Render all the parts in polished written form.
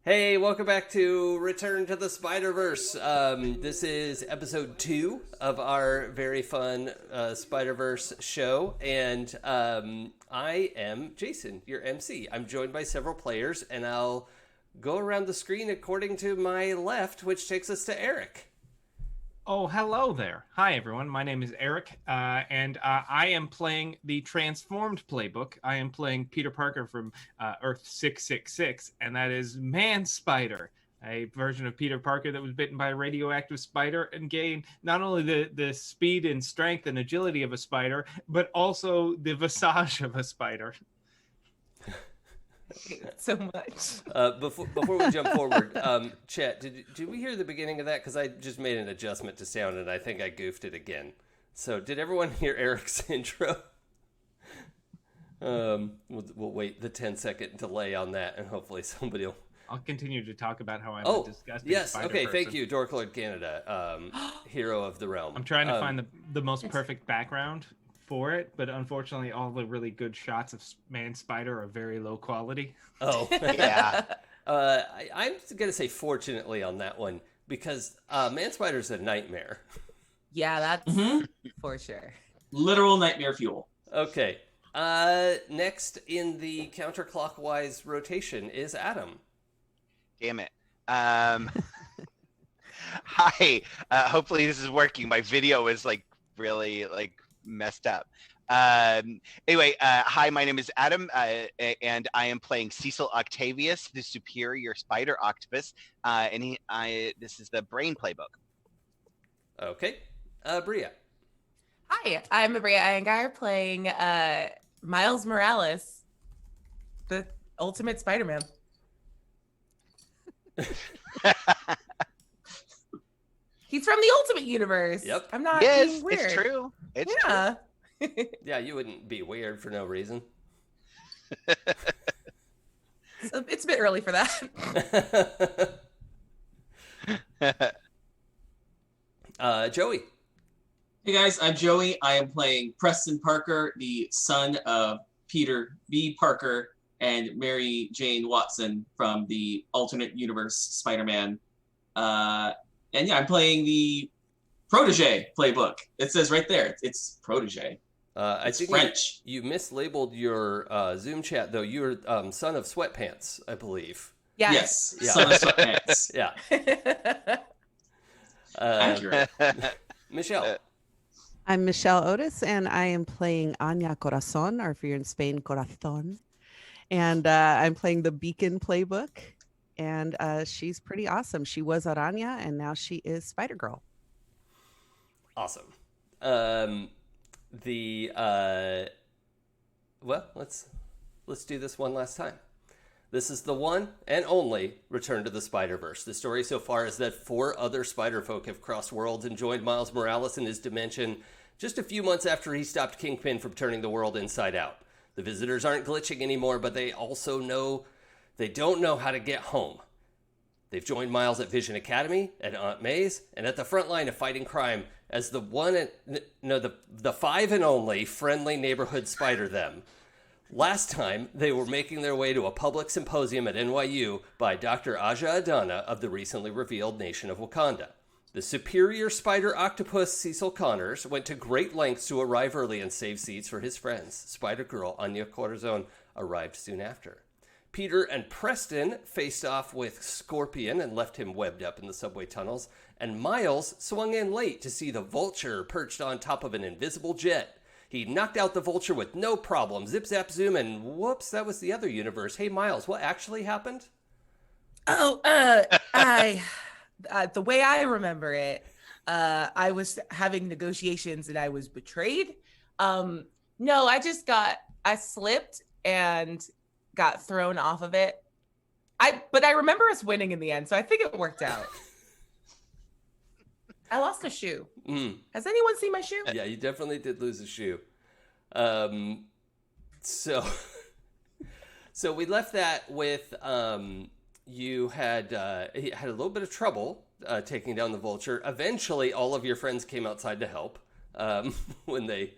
Hey, welcome back to Return to the Spiderverse. This is episode 2 of our very fun Spiderverse show, and I am Jason, your MC. I'm joined by several players, and I'll go around the screen according to my left, which takes us to Eric. Oh, hello there. Hi, everyone. My name is Eric, and I am playing the Transformed playbook. I am playing Peter Parker from Earth 666, and that is Man Spider, a version of Peter Parker that was bitten by a radioactive spider and gained not only the speed and strength and agility of a spider, but also the visage of a spider. So much. Before we jump forward, chat, did we hear the beginning of that? Because I just made an adjustment to sound, and I think I goofed it again. So did everyone hear Eric's intro? We'll wait the 10-second delay on that, and hopefully somebody will... I'll continue to talk about how I'm a disgusting spider okay, person. thank you, Dork Lord Canada, hero of the realm. I'm trying to find the most perfect background for it, but unfortunately all the really good shots of Man Spider are very low quality. Oh, yeah. I'm going to say fortunately on that one, because Man Spider's a nightmare. Yeah, that's for sure. Literal nightmare fuel. Okay. Next in the counterclockwise rotation is Adam. Damn it. Hi. Hopefully this is working. My video is really messed up. Anyway, hi, my name is Adam, and I am playing Cecil Octavius, the superior spider octopus, and this is the Brain playbook. Okay. Bria. Hi, I'm Bria Iyengar playing Miles Morales, the ultimate Spider-Man. He's from the Ultimate Universe. Yep. I'm not Yes, being weird. it's true. It's yeah. true. Yeah, you wouldn't be weird for no reason. So it's a bit early for that. Joey. Hey guys, I'm Joey. I am playing Preston Parker, the son of Peter B. Parker and Mary Jane Watson from the alternate universe Spider-Man. And yeah, I'm playing the Protege playbook. It says right there, it's Protege. I It's think French. you mislabeled your Zoom chat, though. You're son of Sweatpants, I believe. Yes, Yeah. son of sweatpants. Yeah. Accurate. Michelle. I'm Michelle Otis, and I am playing Anya Corazon, or if you're in Spain, Corazon. And I'm playing the Beacon playbook, and she's pretty awesome. She was Aranya, and now she is Spider-Girl. Awesome. Well, let's do this one last time. This is the one and only Return to the Spiderverse. The story so far is that 4 other Spider-Folk have crossed worlds and joined Miles Morales in his dimension just a few months after he stopped Kingpin from turning the world inside out. The visitors aren't glitching anymore, but they don't know how to get home. They've joined Miles at Vision Academy, at Aunt May's, and at the front line of fighting crime as the 5 and only friendly neighborhood Spider-Them. Last time, they were making their way to a public symposium at NYU by Dr. Aja Adana of the recently revealed nation of Wakanda. The superior spider octopus Cecil Connors went to great lengths to arrive early and save seats for his friends. Spider-Girl Anya Corazon arrived soon after. Peter and Preston faced off with Scorpion and left him webbed up in the subway tunnels, and Miles swung in late to see the Vulture perched on top of an invisible jet. He knocked out the Vulture with no problem, zip zap zoom, and whoops, that was the other universe. Hey Miles, what actually happened? Oh, the way I remember it, I was having negotiations and I was betrayed. No, I slipped and got thrown off of it. But I remember us winning in the end, so I think it worked out. I lost a shoe. Has anyone seen my shoe? Yeah, you definitely did lose a shoe. So we left that with you had a little bit of trouble taking down the Vulture. Eventually, all of your friends came outside to help when they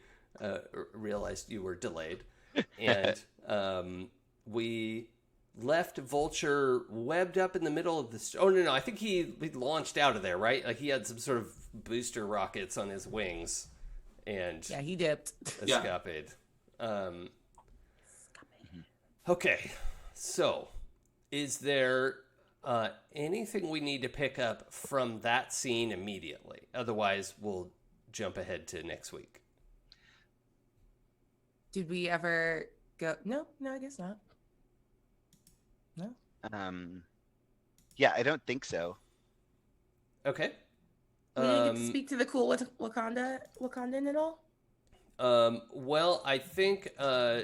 realized you were delayed, and we left Vulture webbed up in the middle of the... Oh, no, I think he launched out of there, right? Like, he had some sort of booster rockets on his wings and... Yeah, he dipped. Escapade. Okay, so is there anything we need to pick up from that scene immediately? Otherwise, we'll jump ahead to next week. Did we ever go? No, I guess not. No. Yeah, I don't think so. Okay. We didn't get to speak to the cool Wakandan at all? Well, I think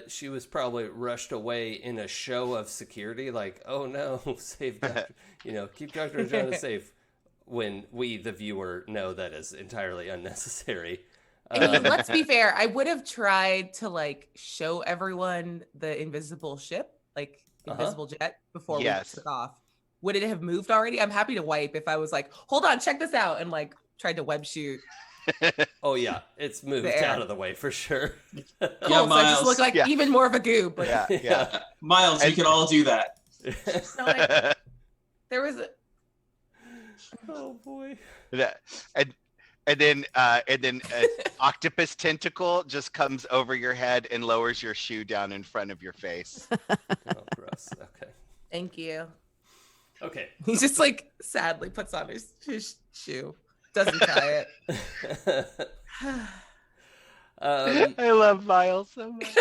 she was probably rushed away in a show of security, like, oh no, save Dr. Keep Dr. Ajana safe, when we, the viewer, know that is entirely unnecessary. I mean, let's be fair. I would have tried to like show everyone the invisible ship, like invisible jet, before we took off. Would it have moved already? I'm happy to wipe if I was like, hold on, check this out, and like tried to web shoot. Oh yeah, it's moved out of the way for sure. Cool, so I just look like even more of a goob. Like, yeah. Miles, we can all do that. No, there was a... Oh boy. And then an octopus tentacle just comes over your head and lowers your shoe down in front of your face. Oh, gross. Okay. Thank you. Okay. He just like sadly puts on his shoe. Doesn't try it. I love Miles so much.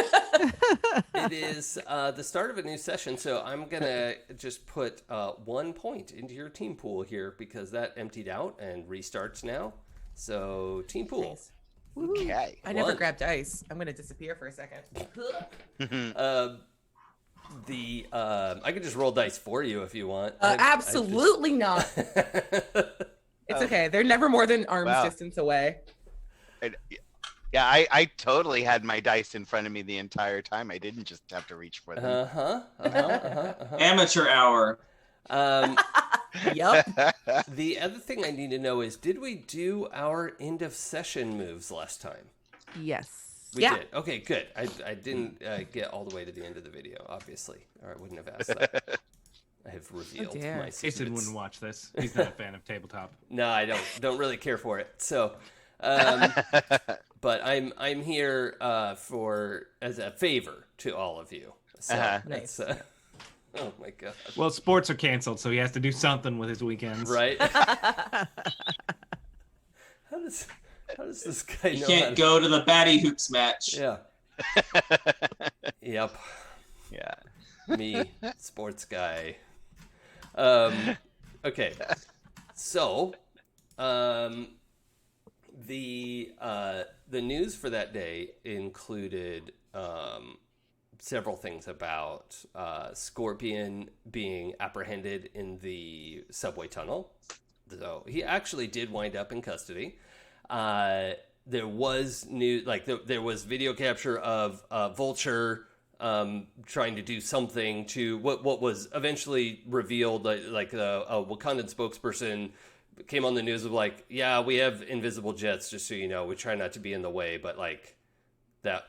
It is the start of a new session, so I'm going to just put 1 point into your team pool here because that emptied out and restarts now. So, team pool. Nice. Okay. I never grabbed dice. I'm going to disappear for a second. I could just roll dice for you if you want. Absolutely not. It's okay. They're never more than arm's distance away. Yeah, I totally had my dice in front of me the entire time. I didn't just have to reach for them. Amateur hour. Yep. The other thing I need to know is, did we do our end of session moves last time? Yes. We did. Okay, good. I didn't get all the way to the end of the video, obviously, or I wouldn't have asked that. I have revealed my secrets. Jason wouldn't watch this. He's not a fan of tabletop. No, I don't really care for it. So, but I'm here as a favor to all of you. So Nice. Oh my god. Well, sports are canceled, so he has to do something with his weekends. Right? How does this guy know? You can't go to the Batty Hoops match. Yeah. Yep. Yeah. Me, sports guy. Okay. So, the news for that day included several things about Scorpion being apprehended in the subway tunnel. So he actually did wind up in custody. There was there was video capture of Vulture trying to do something to what was eventually revealed, like a Wakandan spokesperson came on the news of like, yeah, we have invisible jets, just so you know, we try not to be in the way, but like that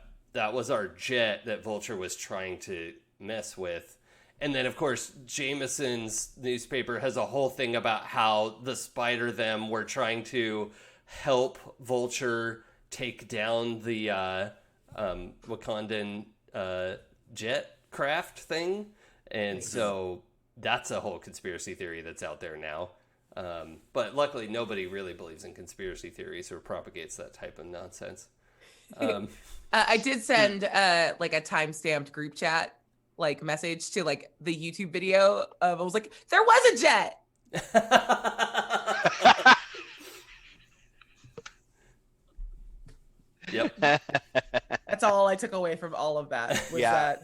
was our jet that Vulture was trying to mess with. And then of course Jameson's newspaper has a whole thing about how the Spider them were trying to help Vulture take down the Wakandan jet craft thing, and so that's a whole conspiracy theory that's out there now. But luckily nobody really believes in conspiracy theories or propagates that type of nonsense. I did send like a time-stamped group chat like message to like the YouTube video of, I was like, there was a jet. Yep. That's all I took away from all of that, was that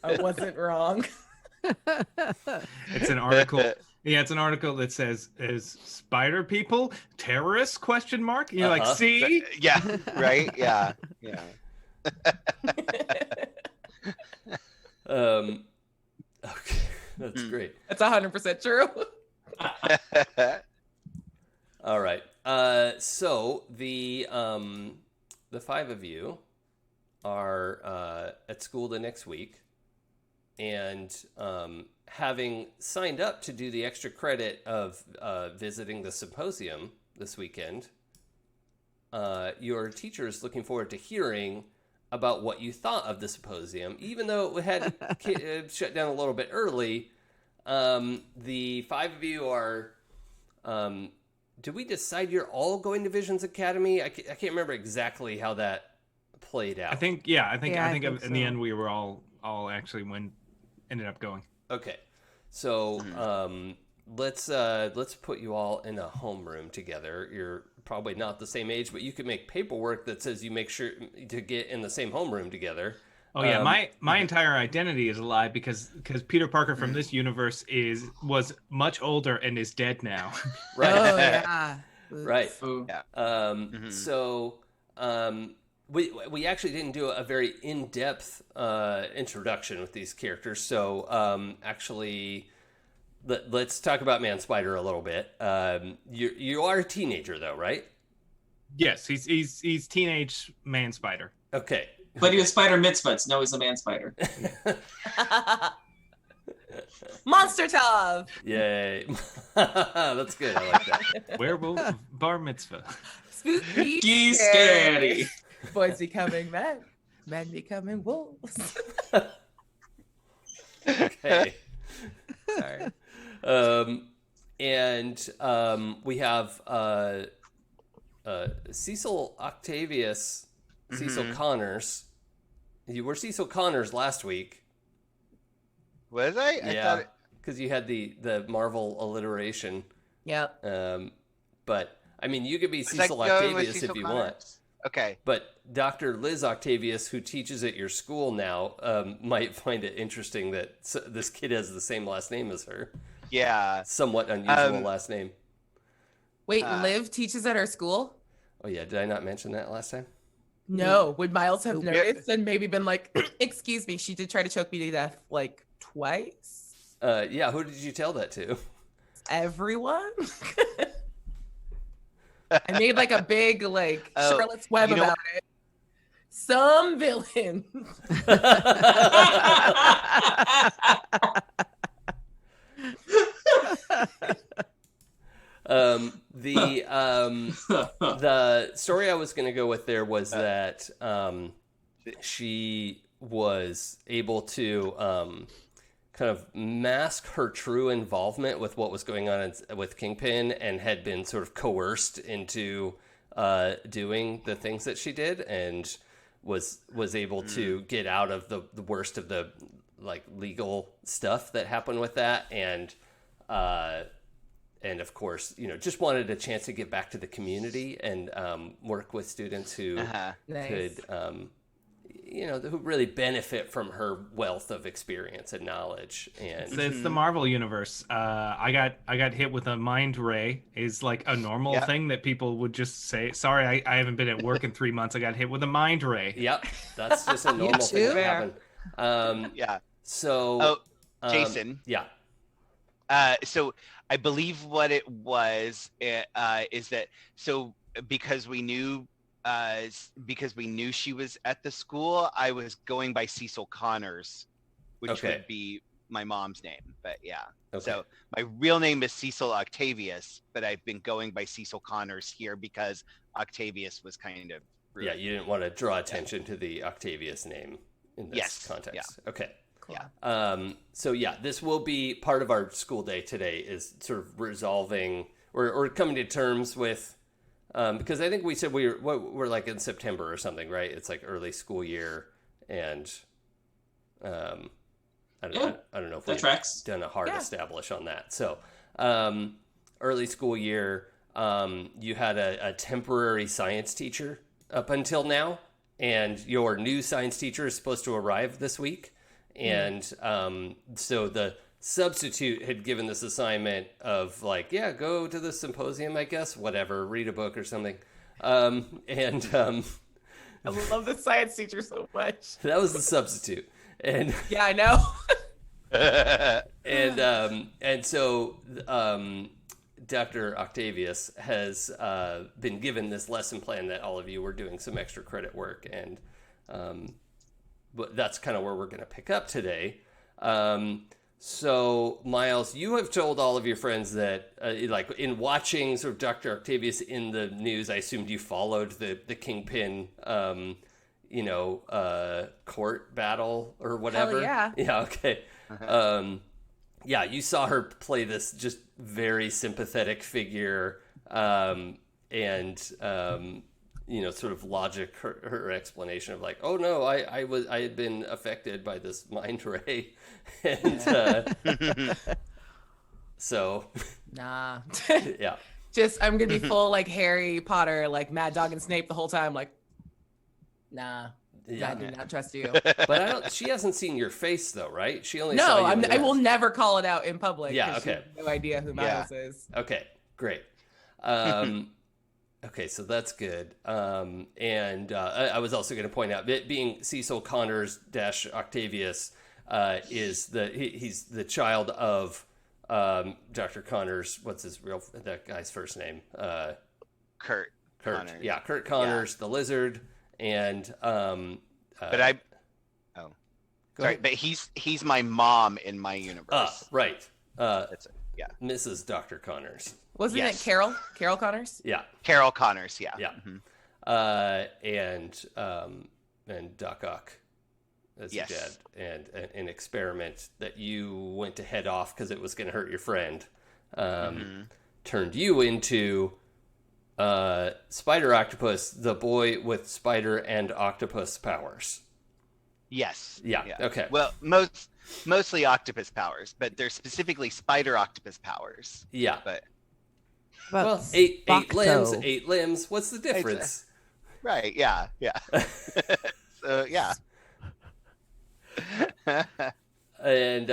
I wasn't wrong. It's an article. Yeah, it's an article that says, "Is spider people terrorists?" Question mark. You're like, see? Yeah. Right. Yeah. Yeah. Okay, that's great. That's 100% true. All right. So the five of you are at school the next week. and having signed up to do the extra credit of visiting the symposium this weekend, your teacher is looking forward to hearing about what you thought of the symposium, even though it had shut down a little bit early. The 5 of you are. Did we decide you're all going to Visions Academy? I can't remember exactly how that played out. I think in so. the end we were all actually ended up going. Okay, so let's put you all in a homeroom together. You're probably not the same age, but you could make paperwork that says you make sure to get in the same homeroom together. Oh yeah, my entire identity is a lie because Peter Parker from this universe was much older and is dead now. Right. Oh yeah. Right. Ooh. Yeah. So we actually didn't do a very in-depth introduction with these characters. So actually, let's talk about Man Spider a little bit. You are a teenager though, right? Yes, he's teenage Man Spider. Okay. But he was Spider Mitzvahs. No, he's a man spider. Monster Tov. Yay. That's good. I like that. Werewolf bar mitzvah. Spooky, Scary. Boys becoming men. Men becoming wolves. Okay. Sorry. We have Cecil Octavius, Cecil Connors. You were Cecil Connors last week. Was I? I Yeah, thought because you had the Marvel alliteration. Yep. But I mean, you could be was I Cecil going with Octavius Cecil if you Connors? want. Okay. But Dr. Liz Octavius, who teaches at your school now, might find it interesting that this kid has the same last name as her. Yeah. Somewhat unusual last name. Wait, Liv teaches at our school? Oh yeah, did I not mention that last time? No. Would Miles have noticed and maybe been like, excuse me, she did try to choke me to death like twice? Yeah, who did you tell that to? Everyone? I made like a big Charlotte's Web you know- about it. Some villain. The story I was going to go with there was that she was able to kind of mask her true involvement with what was going on with Kingpin and had been sort of coerced into doing the things that she did, and was able to get out of the worst of the legal stuff that happened with that, and of course, just wanted a chance to get back to the community and work with students who Nice. could who really benefit from her wealth of experience and knowledge. And It's the Marvel universe. I got hit with a mind ray is like a normal thing that people would just say. Sorry, I haven't been at work in 3 months. I got hit with a mind ray. Yep, that's just a normal thing that happened. Yeah. So, Jason. Yeah. So I believe what it was is that because we knew she was at the school, I was going by Cecil Connors, which would be my mom's name. But yeah. Okay. So my real name is Cecil Octavius, but I've been going by Cecil Connors here because Octavius was kind of rude. Yeah, you didn't want to draw attention to the Octavius name in this context. Yeah. Okay. Cool. Yeah. So yeah, this will be part of our school day today, is sort of resolving or coming to terms with, because I think we said we're like in September or something, right? It's like early school year, and I don't know if we've done a hard establish on that. So early school year, you had a temporary science teacher up until now, and your new science teacher is supposed to arrive this week. And so the substitute had given this assignment of go to the symposium, I guess, whatever, read a book or something. I love the science teacher so much. That was the substitute. And yeah, I know. and so Dr. Octavius has been given this lesson plan that all of you were doing some extra credit work, and but that's kind of where we're going to pick up today. So, Miles, you have told all of your friends that, like, in watching sort of Dr. Octavius in the news, I assumed you followed the Kingpin, court battle or whatever. yeah. Yeah, okay. Yeah, you saw her play this just very sympathetic figure, sort of logic her explanation of like, oh no, I had been affected by this mind ray, and so Nah. yeah, Just I'm gonna be full like Harry Potter, like Mad Dog and Snape the whole time. Like, nah, yeah. I do not trust you. But she hasn't seen your face though, right? She only No, saw you. I will never call it out in public. Yeah, 'cause she okay. has no idea who Miles is. Okay, great. Okay, so that's good. I was also going to point out that being Cecil Connors - Octavius he's the child of Dr. Connors. What's that guy's first name? Kurt. Kurt. Connors. Yeah, Kurt Connors, the lizard, and But he's my mom in my universe. Right. That's it. Yeah. Mrs. Dr. Connors. Wasn't Yes. it Carol? Carol Connors? Yeah. Carol Connors, yeah. Yeah. And Doc Ock as Yes. your dad, and an experiment that you went to head off because it was going to hurt your friend, turned you into Spider Octopus, the boy with spider and octopus powers. Yes. Yeah. Okay. Well, mostly octopus powers, but they're specifically spider octopus powers. Yeah. But Well, eight Spocto. limbs. What's the difference? right, yeah. So yeah. And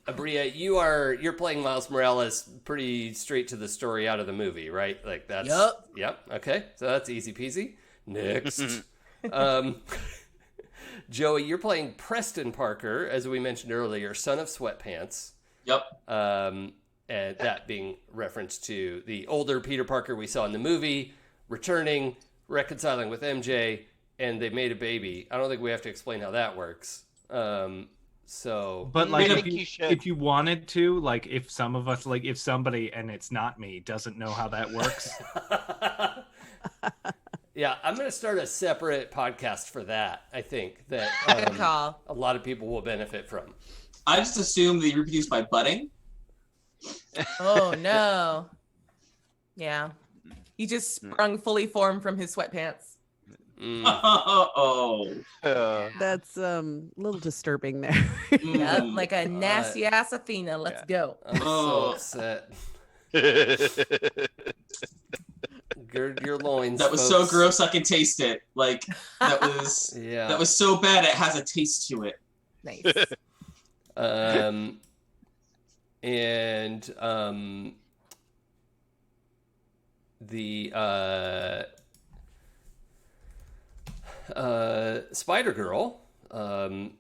Abria, you're playing Miles Morales pretty straight to the story out of the movie, right? Like that's Yep. Okay, so that's easy peasy. Next, Joey, you're playing Preston Parker, as we mentioned earlier, son of Sweatpants. Yep. And that being reference to the older Peter Parker we saw in the movie, returning, reconciling with MJ, and they made a baby. I don't think we have to explain how that works. But like, I think you should. if you wanted to, like, if some of us, like, if somebody, and it's not me, doesn't know how that works, Yeah, I'm going to start a separate podcast for that. I think that Good call. a lot of people will benefit from. I just assumed they reproduced by budding. Oh no. Yeah. He just sprung fully formed from his sweatpants. Oh. That's a little disturbing there. Yep, like a nasty ass Athena. Let's go. I'm so Oh. upset. Gird your loins. That was so folks. gross I can taste it. Like that was Yeah. that was so bad it has a taste to it. Nice. The Spider Girl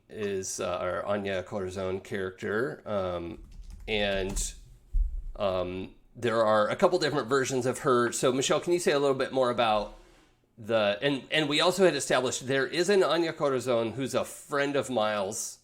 is our Anya Corazon character, and there are a couple different versions of her. So Michelle, can you say a little bit more about and we also had established there is an Anya Corazon who's a friend of Miles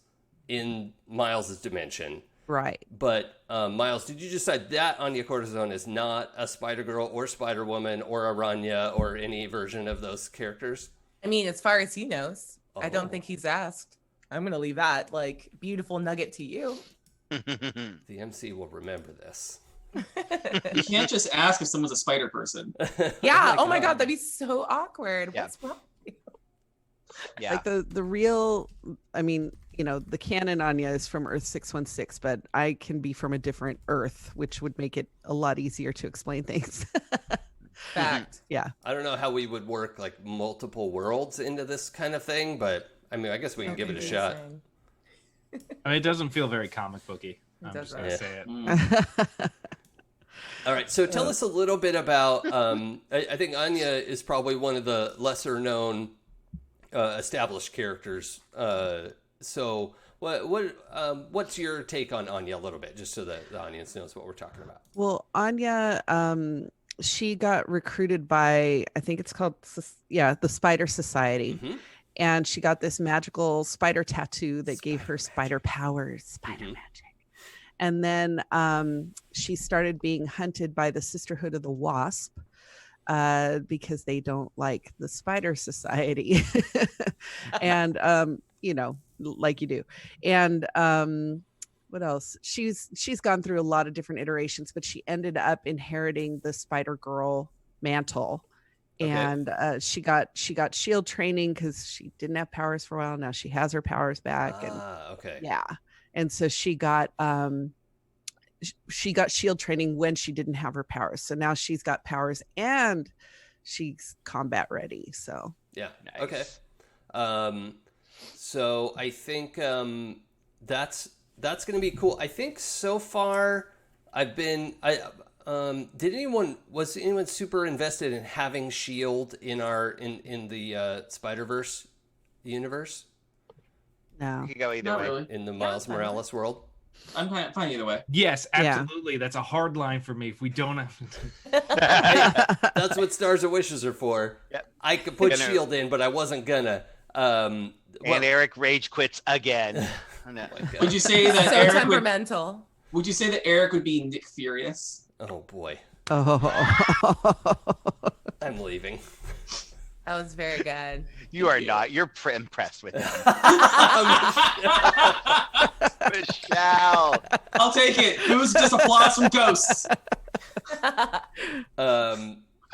in Miles's dimension. Right. But Miles, did you decide that Anya Corazon is not a Spider-Girl or Spider-Woman or Aranya or any version of those characters? I mean, as far as he knows, I Oh. don't think he's asked. I'm gonna leave that like beautiful nugget to you. The MC will remember this. You can't just ask if someone's a spider person. Yeah. Oh my god, that'd be so awkward. Yeah. What's wrong? Yeah. Like the real, I mean, the canon Anya is from Earth 616, but I can be from a different Earth, which would make it a lot easier to explain things. Fact. Yeah. I don't know how we would work like multiple worlds into this kind of thing, but I mean, I guess we can give it a shot. I mean, it doesn't feel very comic booky. I'm just doesn't. gonna say it. Mm. All right, so tell us a little bit about. I think Anya is probably one of the lesser known established characters. So what's your take on Anya a little bit, just so that the audience knows what we're talking about? Well, Anya, she got recruited by, I think it's called, the Spider Society. Mhm. and she got this magical spider tattoo that gave her spider powers, spider Mhm. magic. And then she started being hunted by the Sisterhood of the Wasp because they don't like the Spider Society. And, like you do. And what else? She's gone through a lot of different iterations, but she ended up inheriting the Spider Girl mantle. Okay. And she got shield training because she didn't have powers for a while. Now she has her powers back. And Okay. yeah. And so she got shield training when she didn't have her powers. So now she's got powers and she's combat ready. So Yeah. Nice. Okay. So I think that's gonna be cool. I think so far was anyone super invested in having Shield in the Spiderverse universe, no. You can go either Not way. really. in the Yeah, Miles fine. Morales world? I'm fine either way. Yes, Yeah. absolutely. That's a hard line for me. If we don't have That's what Stars and Wishes are for. Yep. I could put Gonna- Shield in, but I wasn't gonna. And Eric rage quits again. No. Oh my God. Would you say that So Eric temperamental. would you say that Eric would be Nick Furious? Oh boy, Oh. I'm leaving. That was very good. You are not. You're impressed with him. Michelle. I'll take it. It was just applause from ghosts.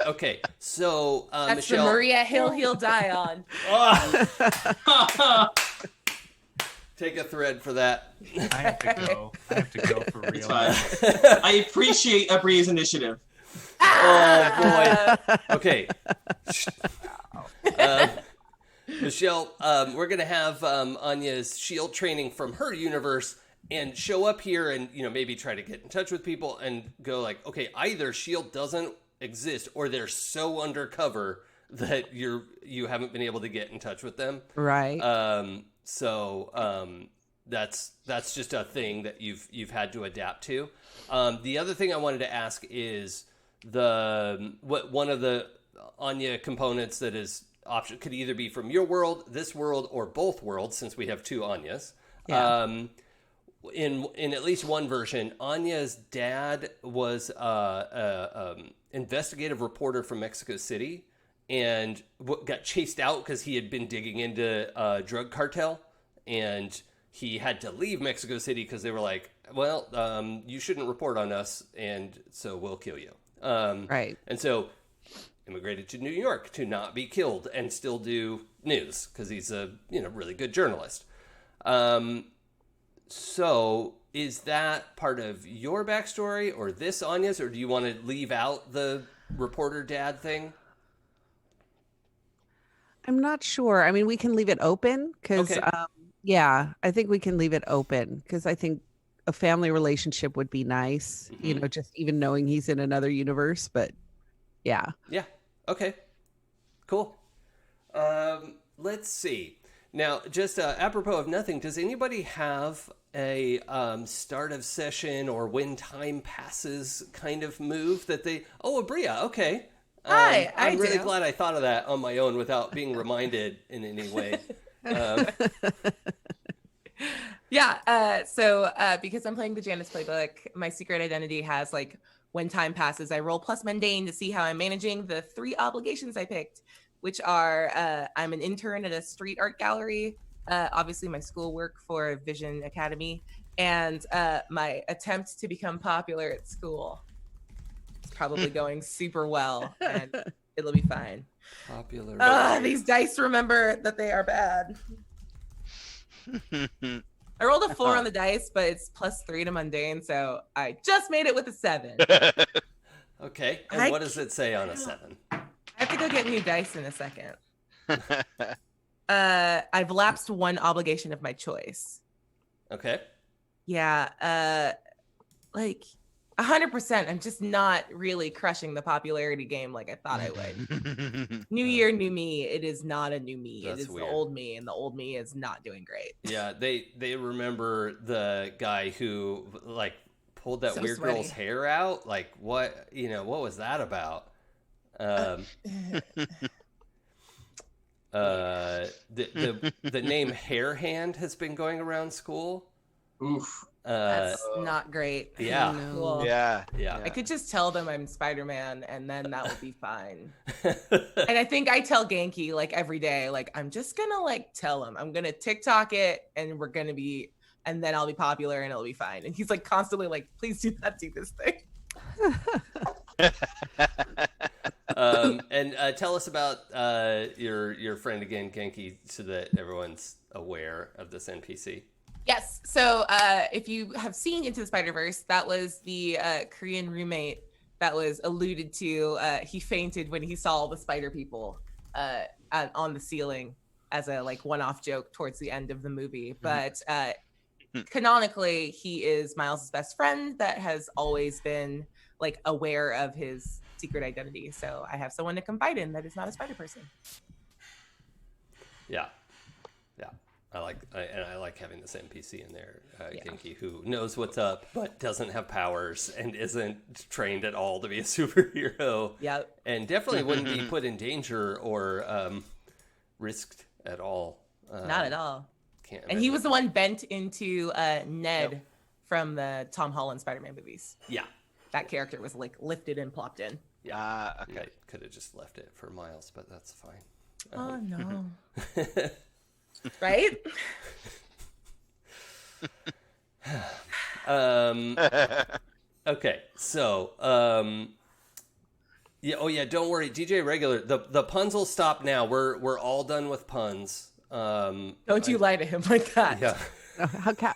Okay, so That's Michelle. the Maria Hill he'll die on. Take a thread for that. I have to go. I have to go for It's real. fine. I appreciate Abria's initiative. Oh boy. Okay. Michelle, we're gonna have Anya's shield training from her universe and show up here and maybe try to get in touch with people and go like, okay, either shield doesn't exist or they're so undercover that you haven't been able to get in touch with them. Right. That's just a thing that you've had to adapt to. The other thing I wanted to ask is one of the Anya components that is option could either be from your world, this world, or both worlds, since we have two Anyas. Yeah. In at least one version, Anya's dad was a investigative reporter from Mexico City and got chased out because he had been digging into a drug cartel, and he had to leave Mexico City because they were like, well, you shouldn't report on us, and so we'll kill you. Right. And so immigrated to New York to not be killed and still do news because he's a really good journalist. So is that part of your backstory or this Anya's, or do you want to leave out the reporter dad thing? I'm not sure. I mean, we can leave it open because, Okay. I think we can leave it open because I think a family relationship would be nice, Mhm. just even knowing he's in another universe. But yeah. Yeah. Okay. Cool. Let's see. Now, just apropos of nothing, does anybody have a start of session or when time passes kind of move that they... Oh, Abria, okay. Hi, I I'm really do. glad I thought of that on my own without being reminded in any way. Yeah. So because I'm playing the Janice playbook, my secret identity has when time passes, I roll plus mundane to see how I'm managing the 3 obligations I picked, which are I'm an intern at a street art gallery, obviously my schoolwork for Vision Academy, and my attempt to become popular at school. It's probably going super well, and it'll be fine. Popular. These dice remember that they are bad. I rolled a 4 on the dice, but it's plus 3 to mundane, so I just made it with a 7. Okay. And I what does it say on a 7? I have to go get new dice in a second. I've lapsed 1 obligation of my choice. Okay. Yeah, 100%. I'm just not really crushing the popularity game like I thought I would. New year, new me. It is not a new me. That's it is weird. the old me, and the old me is not doing great. Yeah, they remember the guy who pulled that So weird sweaty. girl's hair out. Like what was that about? The name Hair Hand has been going around school. Oof. That's not great. Yeah. No. Cool. Yeah. I could just tell them I'm Spider-Man and then that would be fine. And I think I tell Genki like every day, like, I'm just gonna like tell him, I'm gonna TikTok it and and then I'll be popular and it'll be fine. And he's like constantly like, please do not do this thing. And tell us about your friend again, Genki, so that everyone's aware of this NPC. Yes. So if you have seen Into the Spider-Verse, that was the Korean roommate that was alluded to. He fainted when he saw all the spider people on the ceiling as a like one-off joke towards the end of the movie. But canonically, he is Miles' best friend that has always been like aware of his secret identity. So I have someone to confide in that is not a spider person. Yeah. I like having this NPC in there, Genki, who knows what's up but doesn't have powers and isn't trained at all to be a superhero. Yep. And definitely wouldn't be put in danger or risked at all. Not at all. Can't. And he was the one bent into Ned from the Tom Holland Spider-Man movies. Yeah. That character was like lifted and plopped in. Yeah. Okay. Could have just left it for Miles, but that's fine. Oh no. Right? Okay, so don't worry, DJ Regular, the puns will stop now. We're all done with puns. Don't you lie to him like that. Yeah.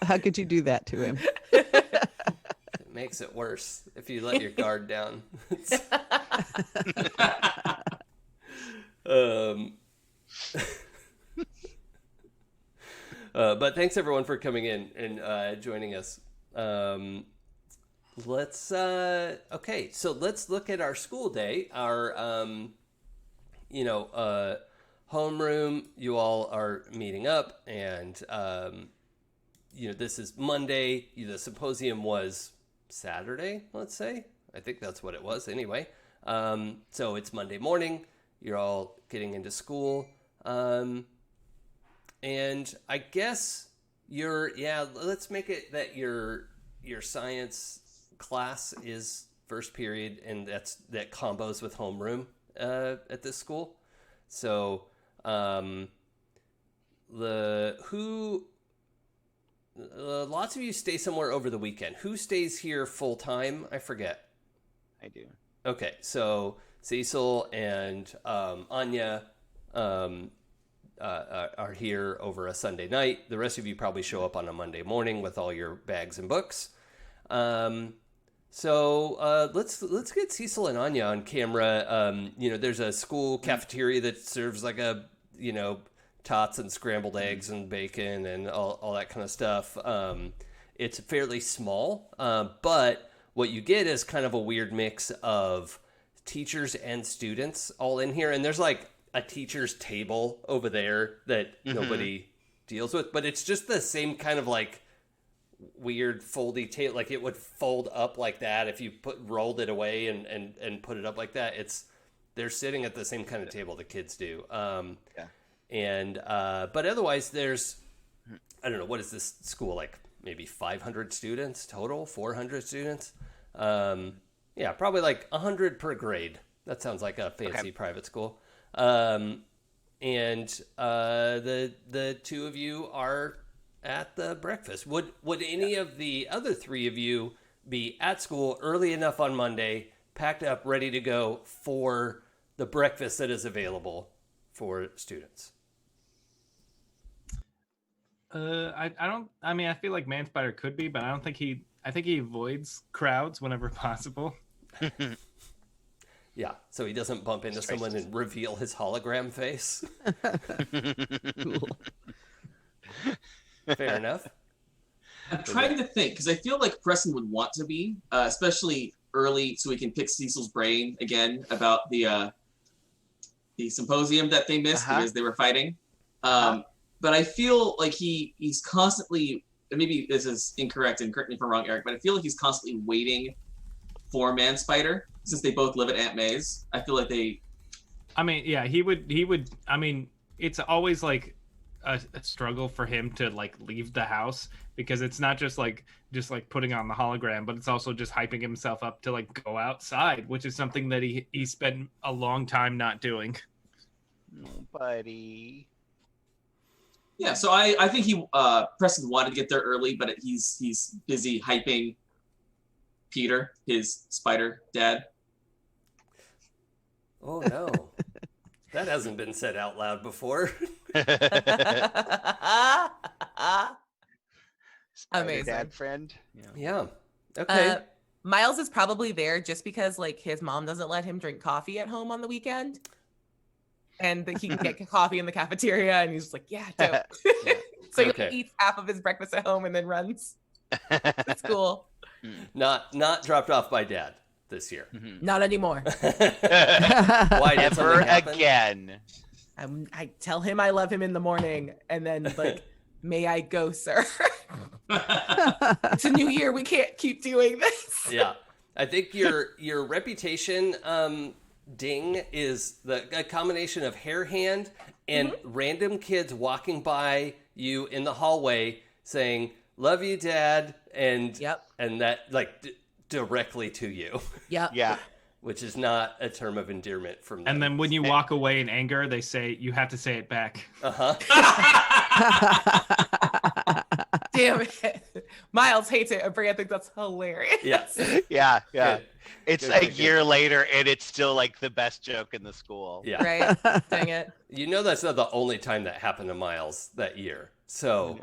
How could you do that to him? It makes it worse if you let your guard down. But thanks everyone for coming in and joining us. Let's look at our school day. Our homeroom. You all are meeting up, and this is Monday. The symposium was Saturday. Let's say. I think that's what it was. Anyway, so it's Monday morning. You're all getting into school. And I guess let's make it that your science class is first period, and that combos with homeroom at this school. So lots of you stay somewhere over the weekend. Who stays here full time? I forget. I do. Okay, so Cecil and Anya are here over a Sunday night. The rest of you probably show up on a Monday morning with all your bags and books. So let's get Cecil and Anya on camera. There's a school cafeteria that serves like tots and scrambled eggs and bacon and all that kind of stuff. It's fairly small, but what you get is kind of a weird mix of teachers and students all in here. And there's like a teacher's table over there that nobody deals with, but it's just the same kind of like weird foldy table. Like it would fold up like that if you rolled it away and put it up like that. They're sitting at the same kind of table the kids do. But otherwise there's, I don't know, what is this school like? Maybe 500 students total, 400 students. Probably like 100 per grade. That sounds like a fancy private school. The two of you are at the breakfast. Would any of the other three of you be at school early enough on Monday, packed up, ready to go for the breakfast that is available for students? I feel like Man Spider could be, but I think he avoids crowds whenever possible. Yeah, so he doesn't bump into someone and reveal his hologram face. Cool. Fair enough. I'm trying to think, because I feel like Preston would want to be, especially early, so we can pick Cecil's brain again about the symposium that they missed because they were fighting. But I feel like he's constantly, and maybe this is incorrect, and correct me if I'm wrong, Eric, but I feel like he's constantly waiting for Man Spider, since they both live at Aunt May's. I feel like they... He would. it's always like a struggle for him to like leave the house, because it's not just like putting on the hologram, but it's also just hyping himself up to like go outside, which is something that he spent a long time not doing. Oh, buddy. Yeah, so I think Preston wanted to get there early, but he's busy hyping Peter, his spider dad. Oh no. That hasn't been said out loud before. Spider Amazing. dad friend. Yeah. Okay. Miles is probably there just because like his mom doesn't let him drink coffee at home on the weekend, and that he can get coffee in the cafeteria, and he's just like, yeah, dope. So Okay. he eats half of his breakfast at home and then runs. That's cool. Not dropped off by dad this year. Not anymore. Why did Ever something happen? again. I tell him I love him in the morning, and then like, may I go, sir? It's a new year. We can't keep doing this. Yeah. I think your reputation ding is a combination of hair hand and random kids walking by you in the hallway saying, "Love you, Dad," and that like directly to you. Yep. Yeah. Which is not a term of endearment from them. And then when you walk away in anger, they say you have to say it back. Damn it. Miles hates it. Bria thinks that's hilarious. Yes. Yeah. Good. It's Good, a good, year later, and it's still like the best joke in the school. Yeah. Right? Dang it. You know that's not the only time that happened to Miles that year. So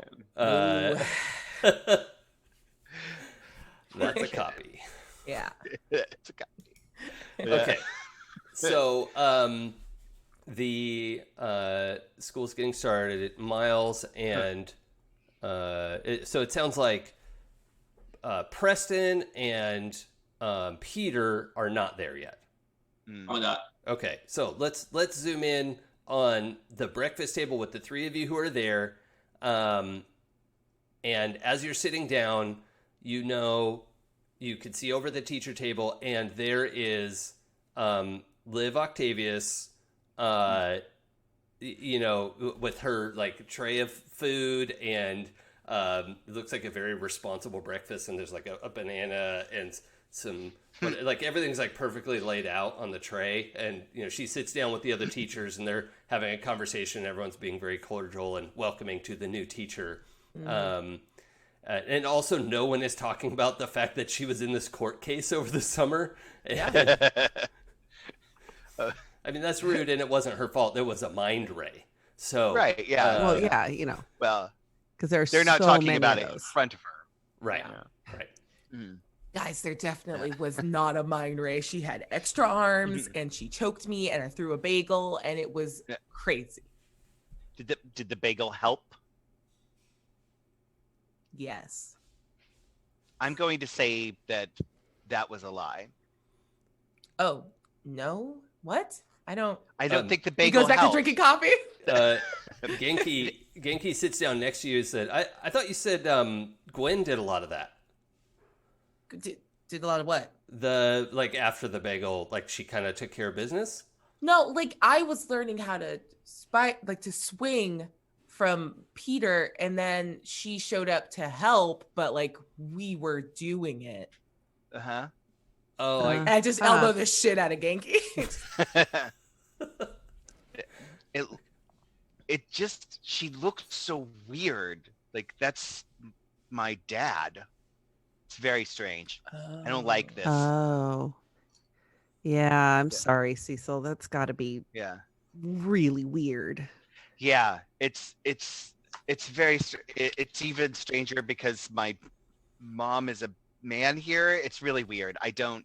that's a copy. Yeah. It's a guy. Okay. So the school's getting started. Miles and so it sounds like Preston and Peter are not there yet. Oh, not. Okay, so let's zoom in on the breakfast table with the three of you who are there. And as you're sitting down, you know you can see over the teacher table, and there is Liv Octavius, you know, with her like tray of food, and it looks like a very responsible breakfast. And there's like a banana and some, like everything's like perfectly laid out on the tray. And you know, she sits down with the other teachers, and they're having a conversation. Everyone's being very cordial and welcoming to the new teacher. And also, no one is talking about the fact that she was in this court case over the summer. Yeah. I mean, that's rude, and it wasn't her fault. It was a mind ray. So Right. Yeah. Well, yeah, you know, Well, because they're not so talking many about of it in those. front of her. right, Yeah. right. Mm. Guys, there definitely was not a mind ray. She had extra arms and she choked me and I threw a bagel and it was Yeah. crazy. Did the bagel help? Yes. I'm going to say that was a lie. Oh, no? What? I don't. I don't think the He bagel goes back helped. to drinking coffee? Genki sits down next to you and said, I thought you said Gwen did a lot of that. Did a lot of what? Like after the bagel, like she kind of took care of business. No, like I was learning how to to swing from Peter, and then she showed up to help, but like we were doing it. Uh-huh. Oh, And I just elbowed the shit out of Genki. it just, she looked so weird. Like, that's my dad. It's very strange. I don't like this. Oh. Yeah, I'm sorry, Cecil. That's got to be Yeah. really weird. Yeah, it's very it's even stranger because my mom is a man here. It's really weird. It's going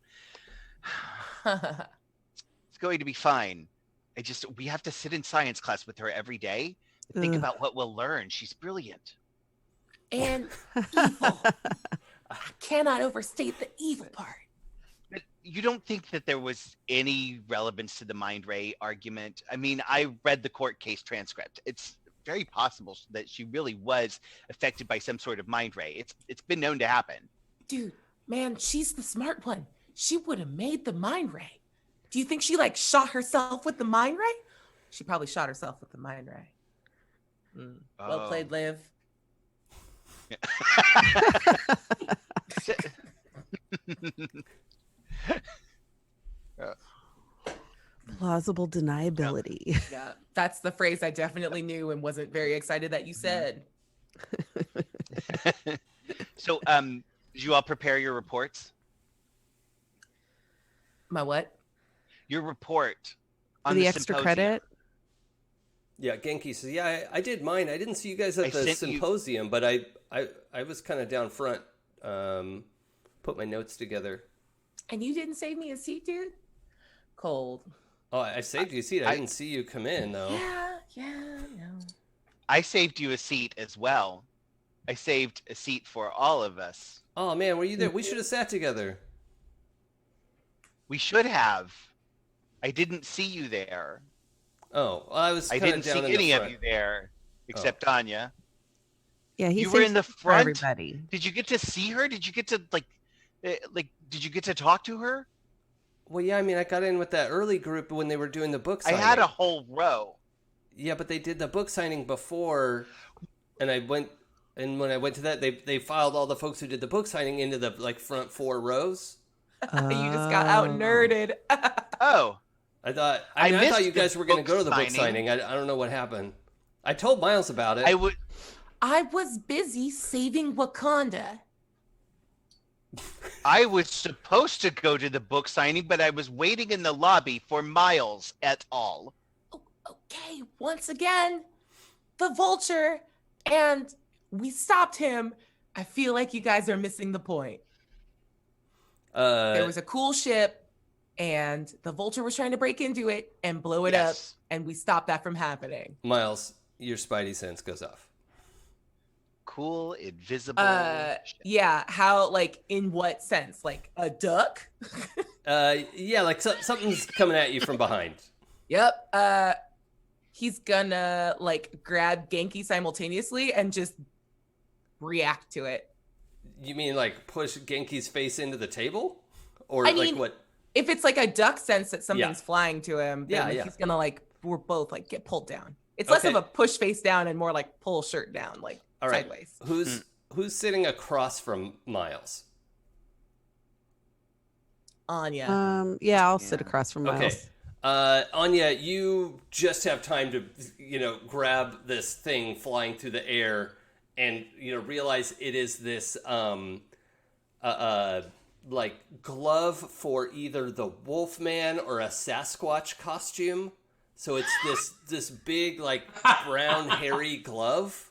to be fine. We have to sit in science class with her every day and think Ugh. about what we'll learn. She's brilliant. And evil. I cannot overstate the evil part. But you don't think that there was any relevance to the mind ray argument? I mean, I read the court case transcript. It's very possible that she really was affected by some sort of mind ray. It's been known to happen. Dude, man, she's the smart one. She would have made the mind ray. Do you think she like shot herself with the mind ray? She probably shot herself with the mine ray. Well Oh. played, Liv. Plausible deniability. Yeah, that's the phrase I definitely knew and wasn't very excited that you said. So, did you all prepare your reports? My what? Your report For on the the extra symposium. credit. Yeah, Genki says, yeah, I did mine. I didn't see you guys at I the sent you- symposium, but I was kind of down front, put my notes together. And you didn't save me a seat, dude? Cold. Oh, I saved you a seat. I didn't see you come in, though. Yeah, no. I saved you a seat as well. I saved a seat for all of us. Oh, man, were you there? We should have sat together. We should have. I didn't see you there. Oh, well, I was I kind didn't of down see in the any of front. you there, except Anya. Yeah, he You were in the for front? everybody. Did you get to see her? Did you get to did you get to talk to her? Well, yeah, I mean, I got in with that early group when they were doing the book signing. I had a whole row. Yeah, but they did the book signing before, and when I went to that, they filed all the folks who did the book signing into the front 4 rows. You just got out nerded. Oh, I thought I I missed thought you the guys were going to book go to the book signing. signing. I don't know what happened. I told Miles about it. I was busy saving Wakanda. I was supposed to go to the book signing, but I was waiting in the lobby for Miles et al. Oh, okay, once again, the Vulture, and we stopped him. I feel like you guys are missing the point. There was a cool ship, and the Vulture was trying to break into it and blow it up, Yes. and we stopped that from happening. Miles, your spidey sense goes off. Cool, invisible. shit. Yeah, how, like, in what sense? Like a duck? Yeah, like something's coming at you from behind. Yep. He's gonna like grab Genki simultaneously and just react to it. You mean like push Genki's face into the table, or I like mean, what? If it's like a duck sense that something's Yeah. flying to him, then Yeah. he's gonna we're both get pulled down. It's less of Okay. a push face down and more like pull shirt down, like All right. sideways. Who's sitting across from Miles? Anya. Yeah, I'll sit Yeah. across from Miles. Okay. Anya, you just have time to, grab this thing flying through the air and, realize it is this, like glove for either the Wolfman or a Sasquatch costume. So it's this big, like, brown, hairy glove,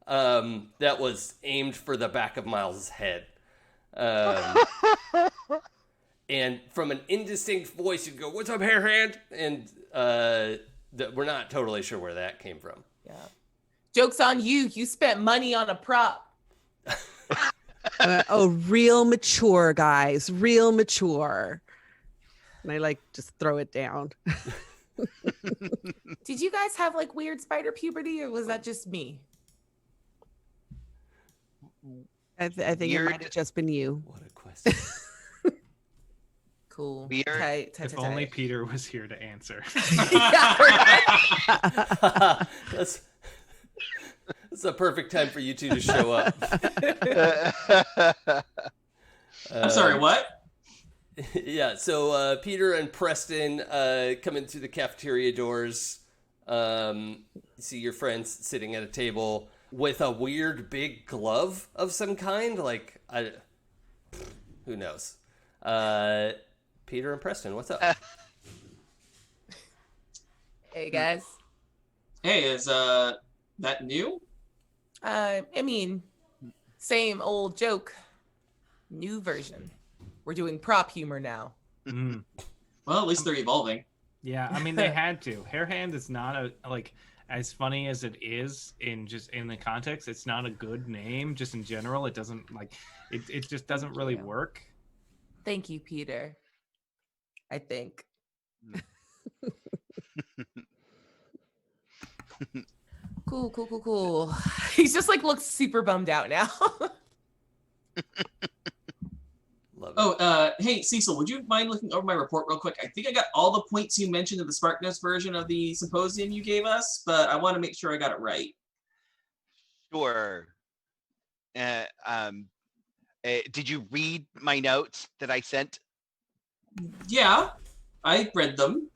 that was aimed for the back of Miles' head. And from an indistinct voice, you'd go, "What's up, hair hand?" And we're not totally sure where that came from. Yeah. Joke's on you. You spent money on a prop. Real mature, guys. Real mature. And I just throw it down. Did you guys have like weird spider puberty, or was that just me? I think it might have just been you. What a question. Cool. Weird. Tight. If only Peter was here to answer. Yeah, right. That's a perfect time for you two to show up. I'm sorry, what? Yeah, so Peter and Preston come in through the cafeteria doors. You see your friends sitting at a table with a weird big glove of some kind. Who knows? Peter and Preston, what's up? Hey guys. Hey, is that new? I mean, same old joke, new version. We're doing prop humor now. Mm. Well, at least they're evolving. Yeah, I mean they had to. Hair hand is not as funny as it is in the context. It's not a good name. Just in general, it doesn't it just doesn't really work. Thank you, Peter. I think. Cool. He's just looks super bummed out now. Love it. Oh, hey, Cecil, would you mind looking over my report real quick? I think I got all the points you mentioned in the SparkNotes version of the symposium you gave us, but I want to make sure I got it right. Sure. Did you read my notes that I sent? Yeah, I read them.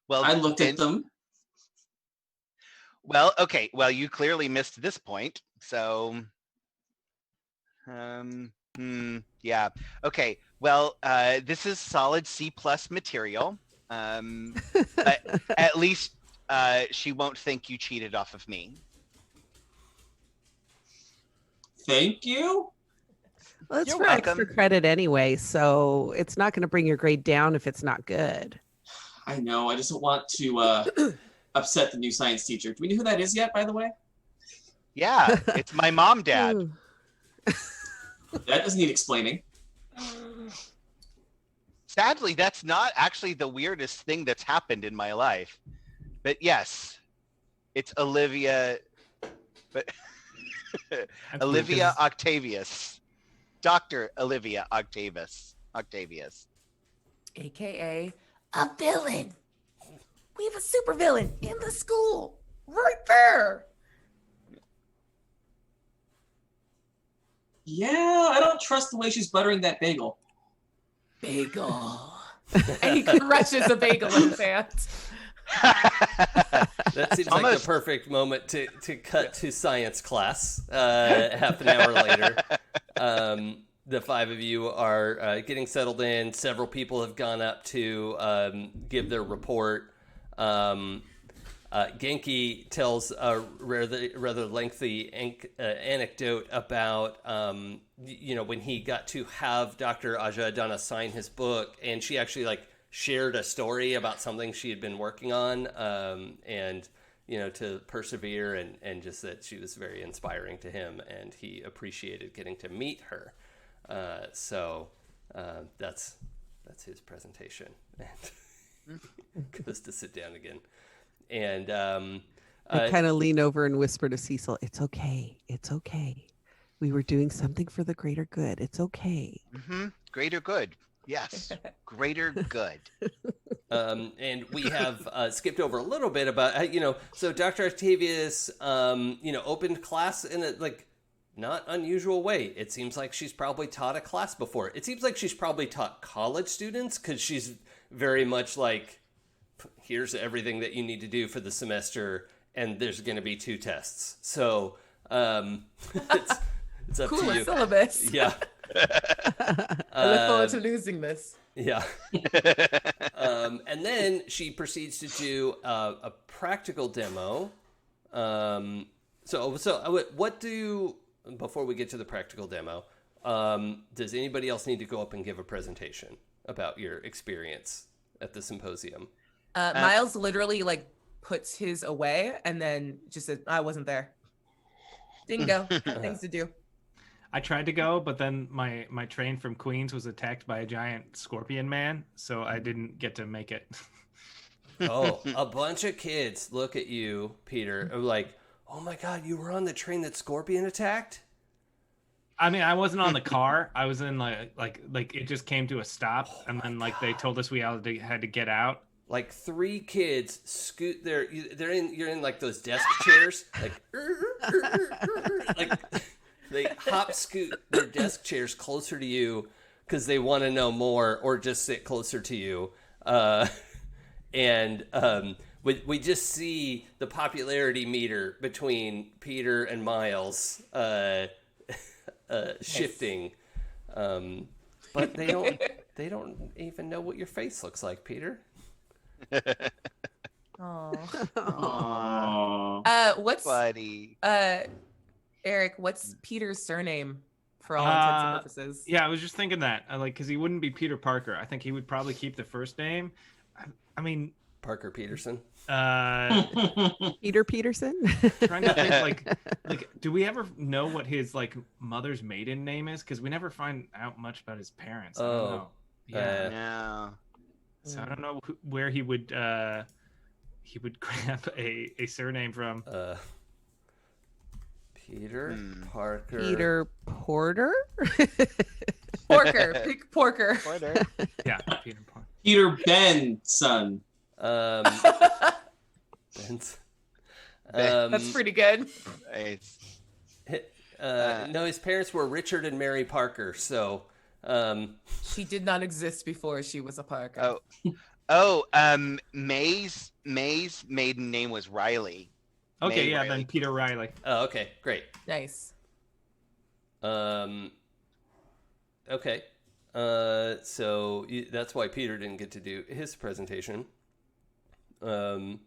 Well, I looked at them. Well, okay. Well, you clearly missed this point. So, yeah. Okay. Well, this is solid C+ material. But at least she won't think you cheated off of me. Thank you. Well, it's You're for extra welcome. credit anyway, so it's not going to bring your grade down if it's not good. I know. I just don't want to upset the new science teacher. Do we know who that is yet, by the way? Yeah, it's my mom, Dad. Ooh. That doesn't need explaining. Sadly, that's not actually the weirdest thing that's happened in my life. But yes, it's Olivia, but That's Olivia weird 'cause Octavius. Dr. Olivia Octavius. AKA a villain. We have a super villain in the school right there. Yeah, I don't trust the way she's buttering that bagel. Bagel. And he crushes a bagel in his hands. That seems like the Almost. perfect moment to cut to science class. Half an hour later, the five of you are getting settled in. Several people have gone up to give their report. Genki tells a rather lengthy anecdote about when he got to have Dr. Aja Adana sign his book, and she actually shared a story about something she had been working on, and to persevere, and just that she was very inspiring to him, and he appreciated getting to meet her. So that's his presentation, and goes to sit down again. And I kind of lean over and whisper to Cecil, "It's okay. It's okay. We were doing something for the greater good. It's okay." Mm-hmm. Greater good. Yes. Greater good. And we have skipped over a little bit about so Dr. Octavius opened class in a not unusual way. It seems like she's probably taught a class before. It seems like she's probably taught college students, because she's very much here's everything that you need to do for the semester, and there's going to be 2 tests. So it's up Cool to you. syllabus. Yeah. I look forward to losing this. Yeah. And then she proceeds to do a practical demo. Before we get to the practical demo, does anybody else need to go up and give a presentation about your experience at the symposium? Miles literally puts his away and then just says, "I wasn't there. Didn't go. Got things to do." I tried to go, but then my train from Queens was attacked by a giant scorpion man, so I didn't get to make it. Oh, a bunch of kids look at you, Peter, are like, "Oh my God, you were on the train that Scorpion attacked?" I mean, I wasn't on the car. I was in like it just came to a stop, and then they told us we had to get out. 3 kids scoot you're in those desk chairs, they hop scoot their desk chairs closer to you because they want to know more, or just sit closer to you. And we just see the popularity meter between Peter and Miles shifting. But they don't even know what your face looks like, Peter. Aww. What's Buddy. Eric? What's Peter's surname for all intents and purposes? Yeah, I was just thinking that, because he wouldn't be Peter Parker. I think he would probably keep the first name. I mean, Parker Peterson. Peter Peterson. Trying to think do we ever know what his mother's maiden name is? Because we never find out much about his parents. I don't know. Yeah. No. So I don't know where he would grab a surname from. Peter Parker. Peter Porter. Porker. Pick Porker. Porter. Yeah, Peter Parker. Peter Ben son. Um, Ben's- That's pretty good. Nice. no, his parents were Richard and Mary Parker. So, She did not exist before she was a Parker. May's maiden name was Riley. Okay, May yeah, Riley. then Peter Riley. oh, okay, great. Nice. Okay. So that's why Peter didn't get to do his presentation. And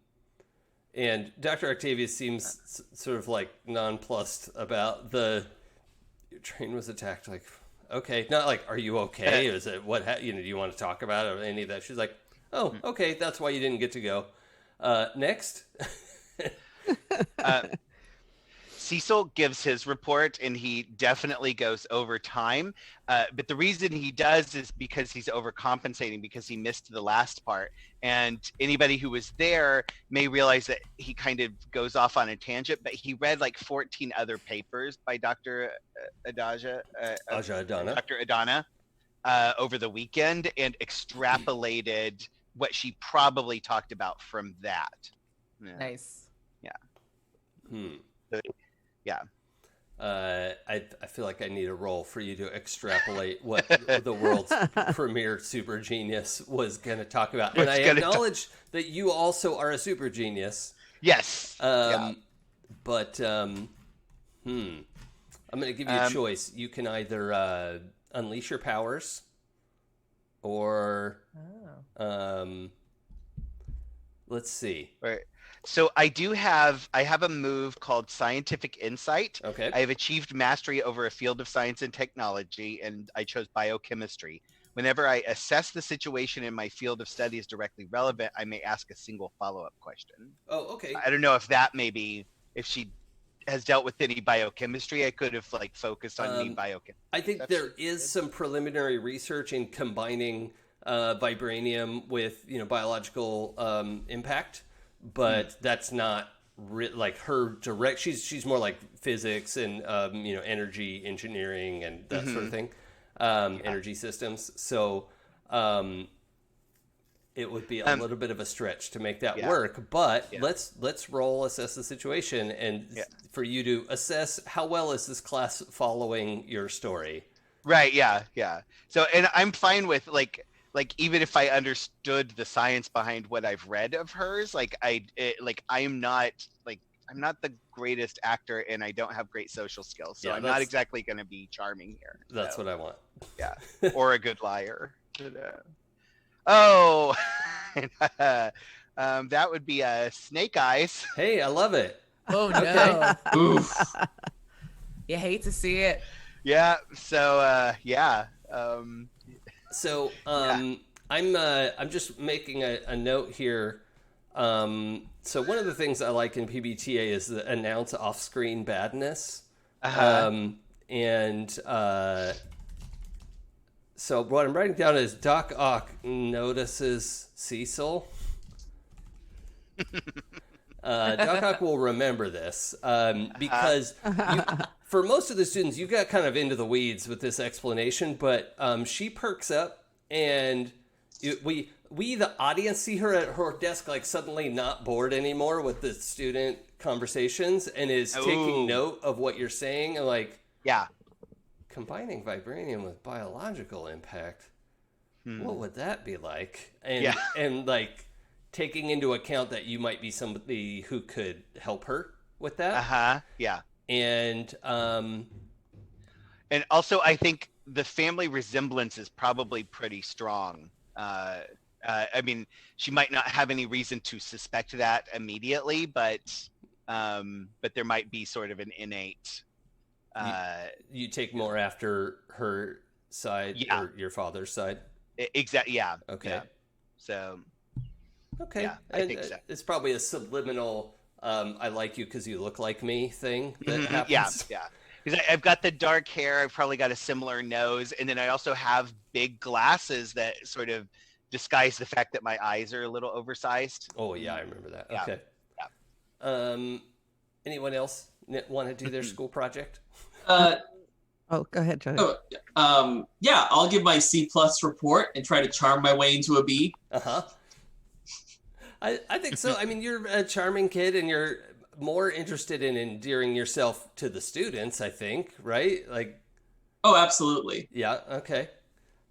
Dr. Octavius seems sort of like nonplussed about your train was attacked. Like, okay, not like, are you okay? Is it do you want to talk about it or any of that? She's like, oh, okay, that's why you didn't get to go. Next. Cecil gives his report, and he definitely goes over time. But the reason he does is because he's overcompensating because he missed the last part. And anybody who was there may realize that he kind of goes off on a tangent, but he read like 14 other papers by Dr. Aja Adana. Dr. Adana over the weekend and extrapolated what she probably talked about from that. Yeah. Nice. Yeah. I feel like I need a role for you to extrapolate what the world's premier super genius was going to talk about. And I acknowledge that you also are a super genius. Yes. But I'm going to give you a choice. You can either unleash your powers or let's see. Right. So I have a move called Scientific Insight. Okay. I have achieved mastery over a field of science and technology, and I chose biochemistry. Whenever I assess the situation in my field of study is directly relevant, I may ask a single follow-up question. Oh, okay. I don't know if that maybe, if she has dealt with any biochemistry, I could have like focused on me biochem. I think there is some preliminary research in combining vibranium with biological impact, but that's not like her direct. She's more like physics and energy engineering and that sort of thing, energy systems. So it would be a little bit of a stretch to make that work. But let's assess the situation, and for you to assess how well is this class following your story. Right. Yeah. So, and I'm fine with like even if I understood the science behind what I've read of hers, I'm not the greatest actor, and I don't have great social skills, so I'm not exactly going to be charming here. That's what I want. Yeah, or a good liar. Oh, that would be Snake Eyes. Hey, I love it. Oh no! Oof. You hate to see it. Yeah. So So I'm just making a note here. So one of the things I like in PBTA is the announce off-screen badness. So what I'm writing down is Doc Ock notices Cecil. Doc Ock will remember this because for most of the students, you got kind of into the weeds with this explanation, but she perks up, and we the audience see her at her desk like suddenly not bored anymore with the student conversations and is taking note of what you're saying, and like combining vibranium with biological impact. What would that be like? And like taking into account that you might be somebody who could help her with that. And also I think the family resemblance is probably pretty strong. I mean, she might not have any reason to suspect that immediately, but there might be sort of an innate. You take more after her side or your father's side. Exactly. Yeah. Okay. Yeah. So. Okay. Yeah, I think so. It's probably a subliminal I like you because you look like me thing that happens. Yeah. Because I've got the dark hair. I've probably got a similar nose. And then I also have big glasses that sort of disguise the fact that my eyes are a little oversized. Oh, yeah, I remember that. Yeah. Okay. Yeah. Anyone else want to do their school project? Oh, go ahead, Joey. Yeah, I'll give my C+ report and try to charm my way into a B. Uh-huh. I think so. I mean, you're a charming kid and you're more interested in endearing yourself to the students, I think, right? Like, oh, absolutely. Yeah, okay.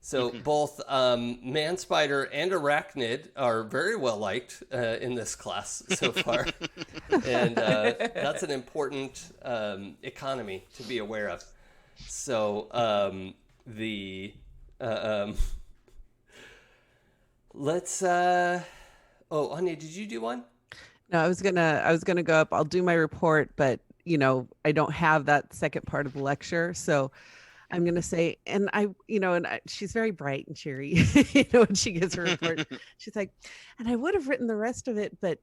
So both Man Spider and Arachnid are very well liked in this class so far. And that's an important economy to be aware of. So let's oh, Anya, did you do one? No, I was gonna go up. I'll do my report, but I don't have that second part of the lecture, so I'm gonna say, and she's very bright and cheery. When she gives her report, she's like, and I would have written the rest of it, but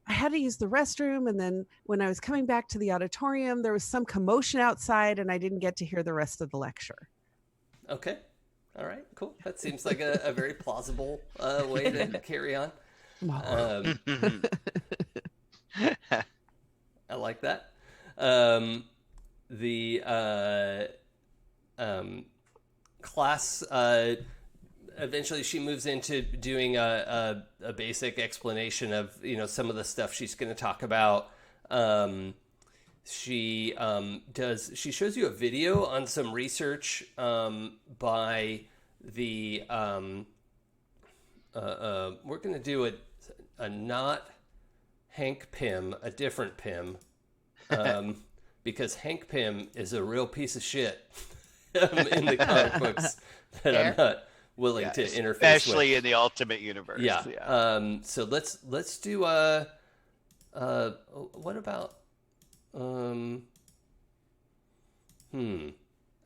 I had to use the restroom, and then when I was coming back to the auditorium, there was some commotion outside, and I didn't get to hear the rest of the lecture. Okay. All right, cool. That seems like a very plausible way to carry on. I like that. The class, eventually she moves into doing a basic explanation of, some of the stuff she's going to talk about. She shows you a video on some research by the we're going to do a not Hank Pym, a different Pym, because Hank Pym is a real piece of shit in the comic books that I'm not willing to interface with. Especially in the Ultimate Universe. Yeah. So let's do what about how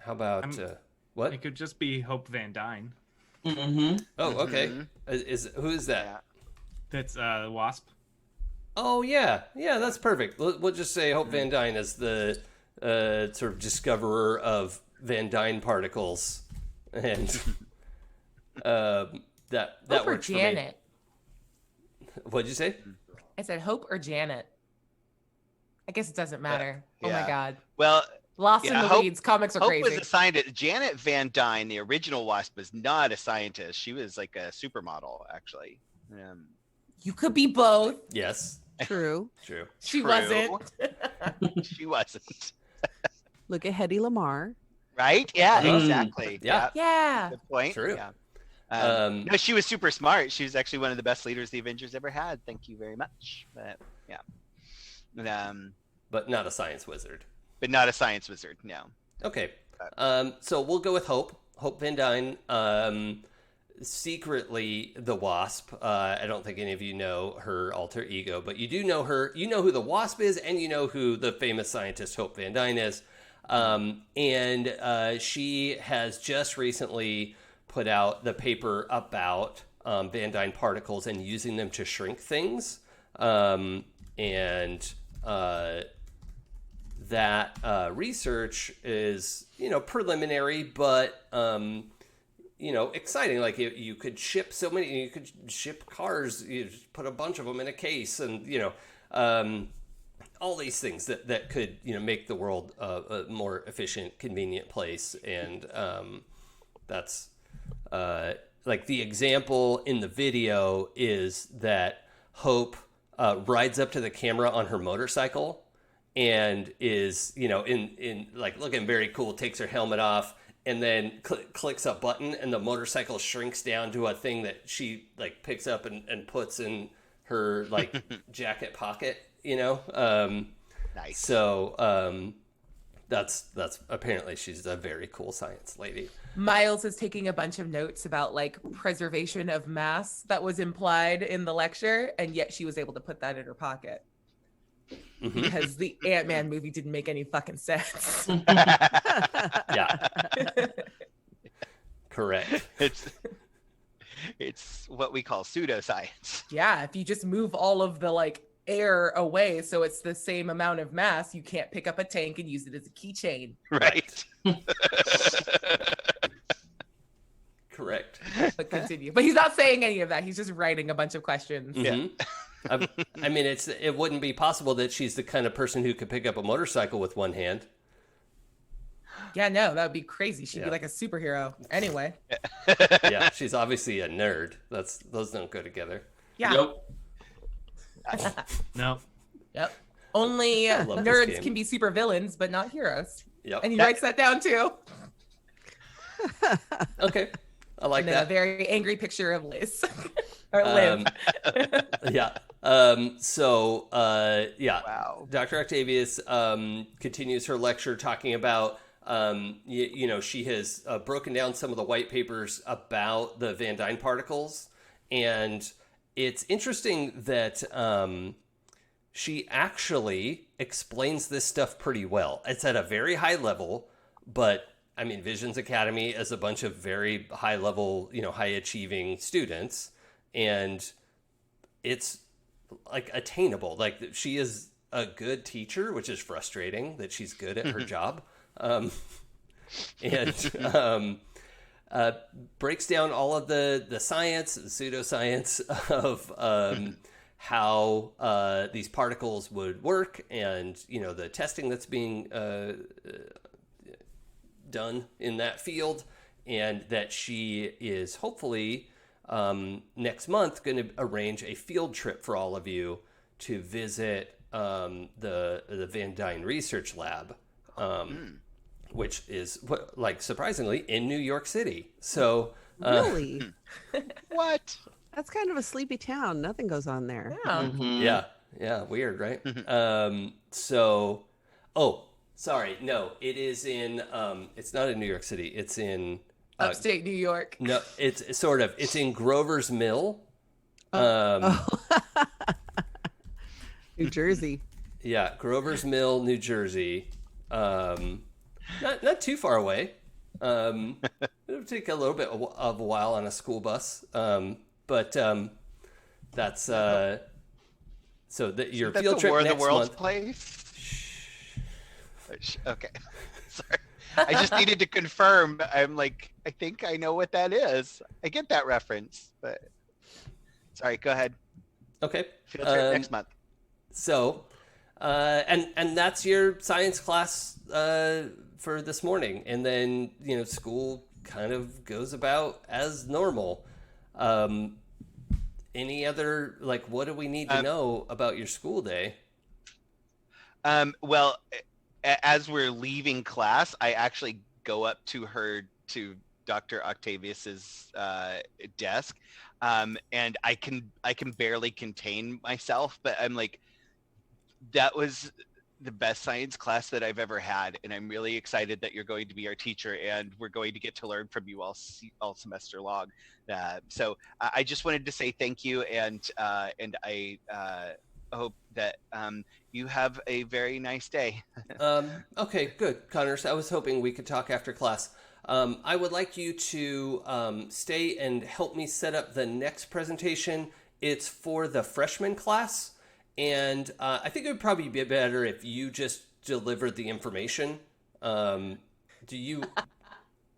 about what? It could just be Hope Van Dyne. Mm-hmm. Oh, okay. Who is that? Yeah. That's Wasp. Oh yeah, that's perfect. We'll just say Hope Van Dyne is the sort of discoverer of Van Dyne particles, and that Hope or works for Janet. me. What'd you say? I said Hope or Janet. I guess it doesn't matter. Oh my yeah. God. Well, Lost in the weeds. Comics are Hope crazy. was a scientist. Janet Van Dyne, the original Wasp, was not a scientist. She was like a supermodel, actually. You could be both. Yes. True. True. She True. wasn't. She wasn't. Look at Hedy Lamarr. Right? Yeah, exactly. Yeah. Yeah. Good point. True. Yeah. No, she was super smart. She was actually one of the best leaders the Avengers ever had. Thank you very much. But yeah. But not a science wizard. But not a science wizard. No. Okay. So we'll go with Hope. Hope Van Dyne. Secretly the Wasp. I don't think any of you know her alter ego, but you do know her. You know who the Wasp is, and you know who the famous scientist Hope Van Dyne is. And she has just recently put out the paper about Van Dyne particles and using them to shrink things. That research is, preliminary, but exciting. Like you could ship you could ship cars, you just put a bunch of them in a case, and all these things that could make the world a more efficient, convenient place. And that's like the example in the video is that Hope rides up to the camera on her motorcycle and is in like looking very cool, takes her helmet off, and then clicks a button, and the motorcycle shrinks down to a thing that she like picks up and puts in her like jacket pocket. Nice. So that's apparently she's a very cool science lady. Miles is taking a bunch of notes about like preservation of mass that was implied in the lecture, and yet she was able to put that in her pocket. Mm-hmm. Because the Ant-Man movie didn't make any fucking sense. Yeah. Correct. It's what we call pseudoscience. Yeah, if you just move all of the like air away so it's the same amount of mass, you can't pick up a tank and use it as a keychain. Right. Correct. But continue. But he's not saying any of that. He's just writing a bunch of questions. Mm-hmm. I mean, it wouldn't be possible that she's the kind of person who could pick up a motorcycle with one hand. Yeah, no, that would be crazy. She'd Yeah. be like a superhero. Anyway. Yeah, she's obviously a nerd. Those don't go together. Yeah. Yep. No. Yep. Only love this nerds game. can be super villains, but not heroes. Yep. And he writes that down too. Okay. I like And then a that. very angry picture of Liz. Or Liv. Yeah. Yeah. Wow. Dr. Octavius continues her lecture talking about, she has broken down some of the white papers about the Van Dyne particles. And it's interesting that she actually explains this stuff pretty well. It's at a very high level, but I mean, Visions Academy is a bunch of very high level, high achieving students. And it's like attainable. Like she is a good teacher, which is frustrating that she's good at her job. Breaks down all of the science, the pseudoscience of how these particles would work, and the testing that's being done in that field, and that she is hopefully next month going to arrange a field trip for all of you to visit the Van Dyne Research Lab, which is surprisingly in New York City. So Really? What? That's kind of a sleepy town. Nothing goes on there. Yeah. yeah, weird, right? Sorry, no, it is in. It's not in New York City. It's in. Upstate New York. No, it's sort of. It's in Grover's Mill. New Jersey. Yeah, Grover's Mill, New Jersey. Not too far away. It'll take a little bit of a while on a school bus. But that's so that your That's field the trip War of the next Worlds month. place. Okay, sorry. I just needed to confirm. I'm like, I think I know what that is. I get that reference, but sorry. Go ahead. Okay. Field trip next month. So, and that's your science class for this morning, and then school kind of goes about as normal. Any other what do we need to know about your school day? Well, as we're leaving class, I actually go up to Dr. Octavius's desk, and I can barely contain myself, but I'm like, that was the best science class that I've ever had, and I'm really excited that you're going to be our teacher, and we're going to get to learn from you all semester long. So I just wanted to say thank you, and I hope that you have a very nice day. Okay, good, Connors. I was hoping we could talk after class. I would like you to stay and help me set up the next presentation. It's for the freshman class, and I think it would probably be better if you just delivered the information. Do you?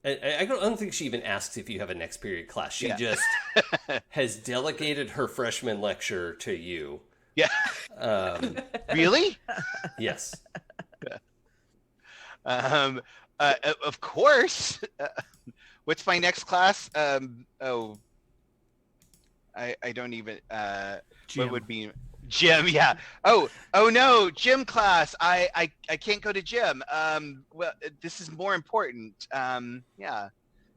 I don't think she even asks if you have a next period class. She just has delegated her freshman lecture to you. Yeah. Really? Yes. Of course. What's my next class? I don't even. Gym. What would be gym? Yeah. Oh no, gym class. I can't go to gym. Well, this is more important. Yeah.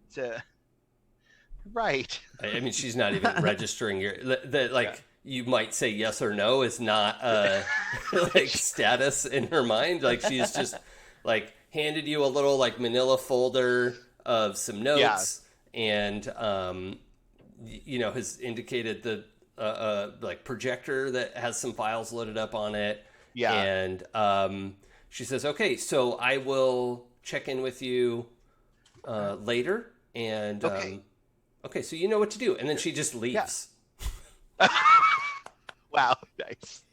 So. Right. I mean, she's not even registering your you might say yes or no is not status in her mind. Like she's just handed you a little manila folder of some notes, and has indicated the projector that has some files loaded up on it. Yeah. And she says, okay, so I will check in with you later, and okay, so you know what to do. And then she just leaves. Wow, nice.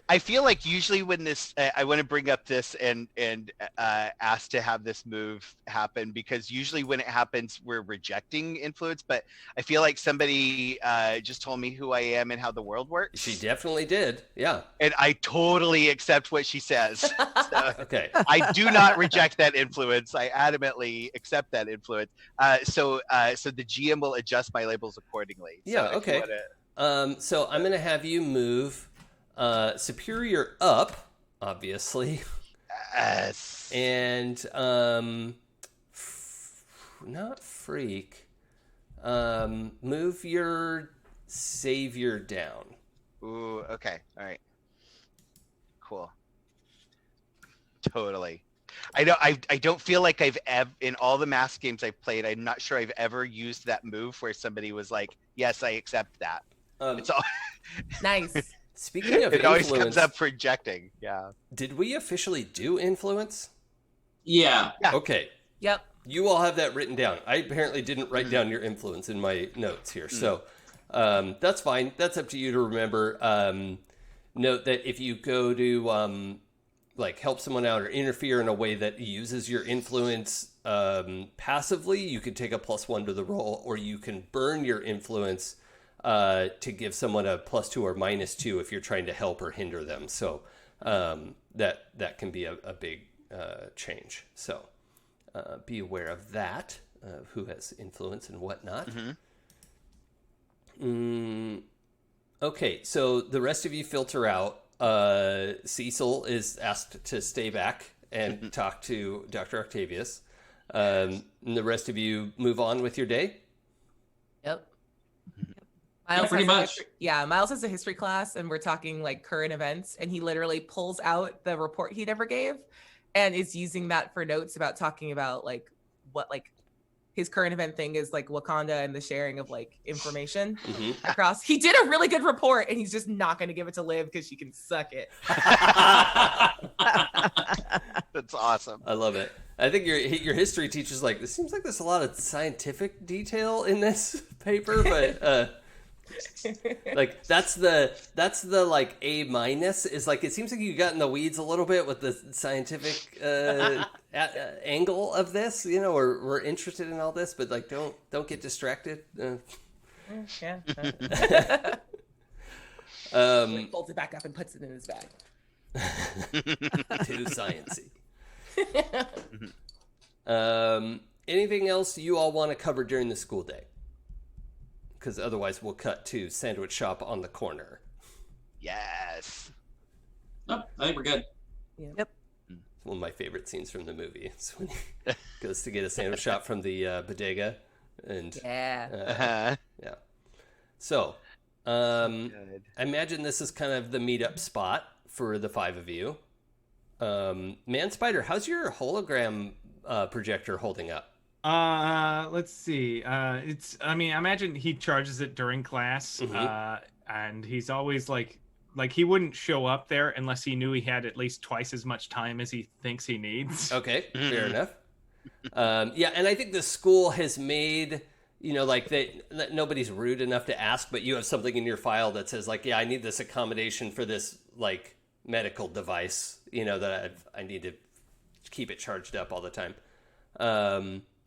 I feel like usually when this, I want to bring up this and ask to have this move happen, because usually when it happens, we're rejecting influence. But I feel like somebody just told me who I am and how the world works. She definitely did. Yeah. And I totally accept what she says. So Okay. I do not reject that influence. I adamantly accept that influence. So the GM will adjust my labels accordingly. Yeah. So Okay. So I'm gonna have you move superior up, obviously, Yes. and not freak. Move your savior down. Ooh. Okay. All right. Cool. Totally. I know. I don't feel like I've ever, in all the mask games I've played, I'm not sure I've ever used that move where somebody was like, "Yes, I accept that." It's all. Nice. Speaking of It always influence, comes up projecting. Yeah. did we officially do influence? Yeah. Yeah. Okay. Yep. You all have that written down. I apparently didn't write down your influence in my notes here. So that's fine. That's up to you to remember. Note that if you go to like help someone out or interfere in a way that uses your influence passively, you could take a +1 to the roll, or you can burn your influence to give someone a +2 or -2 if you're trying to help or hinder them. So that can be a big change. So be aware of that, who has influence and whatnot. Okay, so the rest of you filter out. Cecil is asked to stay back and talk to Dr. Octavius. And the rest of you move on with your day. Yep. Yeah, pretty much. Miles has a history class, and we're talking like current events, and he literally pulls out the report he never gave and is using that for notes about talking about like what like his current event thing is, like Wakanda and the sharing of like information across. He did a really good report, and he's just not going to give it to Liv because she can suck it. That's awesome. I love it. I think your history teacher's like, it seems like there's a lot of scientific detail in this paper, but like that's the like A- is like, it seems like you got in the weeds a little bit with the scientific angle of this, you know, or we're interested in all this, but like don't get distracted. Yeah. He folds it back up and puts it in his bag. Too sciencey. Anything else you all want to cover during the school day? Because otherwise we'll cut to sandwich shop on the corner. Yes. Nope, I think we're good. Yep. It's one of my favorite scenes from the movie. It's when he goes to get a sandwich shop from the bodega, and Yeah. yeah. So, Good. I imagine this is kind of the meetup spot for the 5 of you. Man Spider, how's your hologram projector holding up? Let's see. I imagine he charges it during class. And he's always like he wouldn't show up there unless he knew he had at least twice as much time as he thinks he needs. Okay, fair enough. Yeah, and I think the school has made, you know, like that nobody's rude enough to ask, but you have something in your file that says like, yeah, I need this accommodation for this like medical device, you know, that I need to keep it charged up all the time.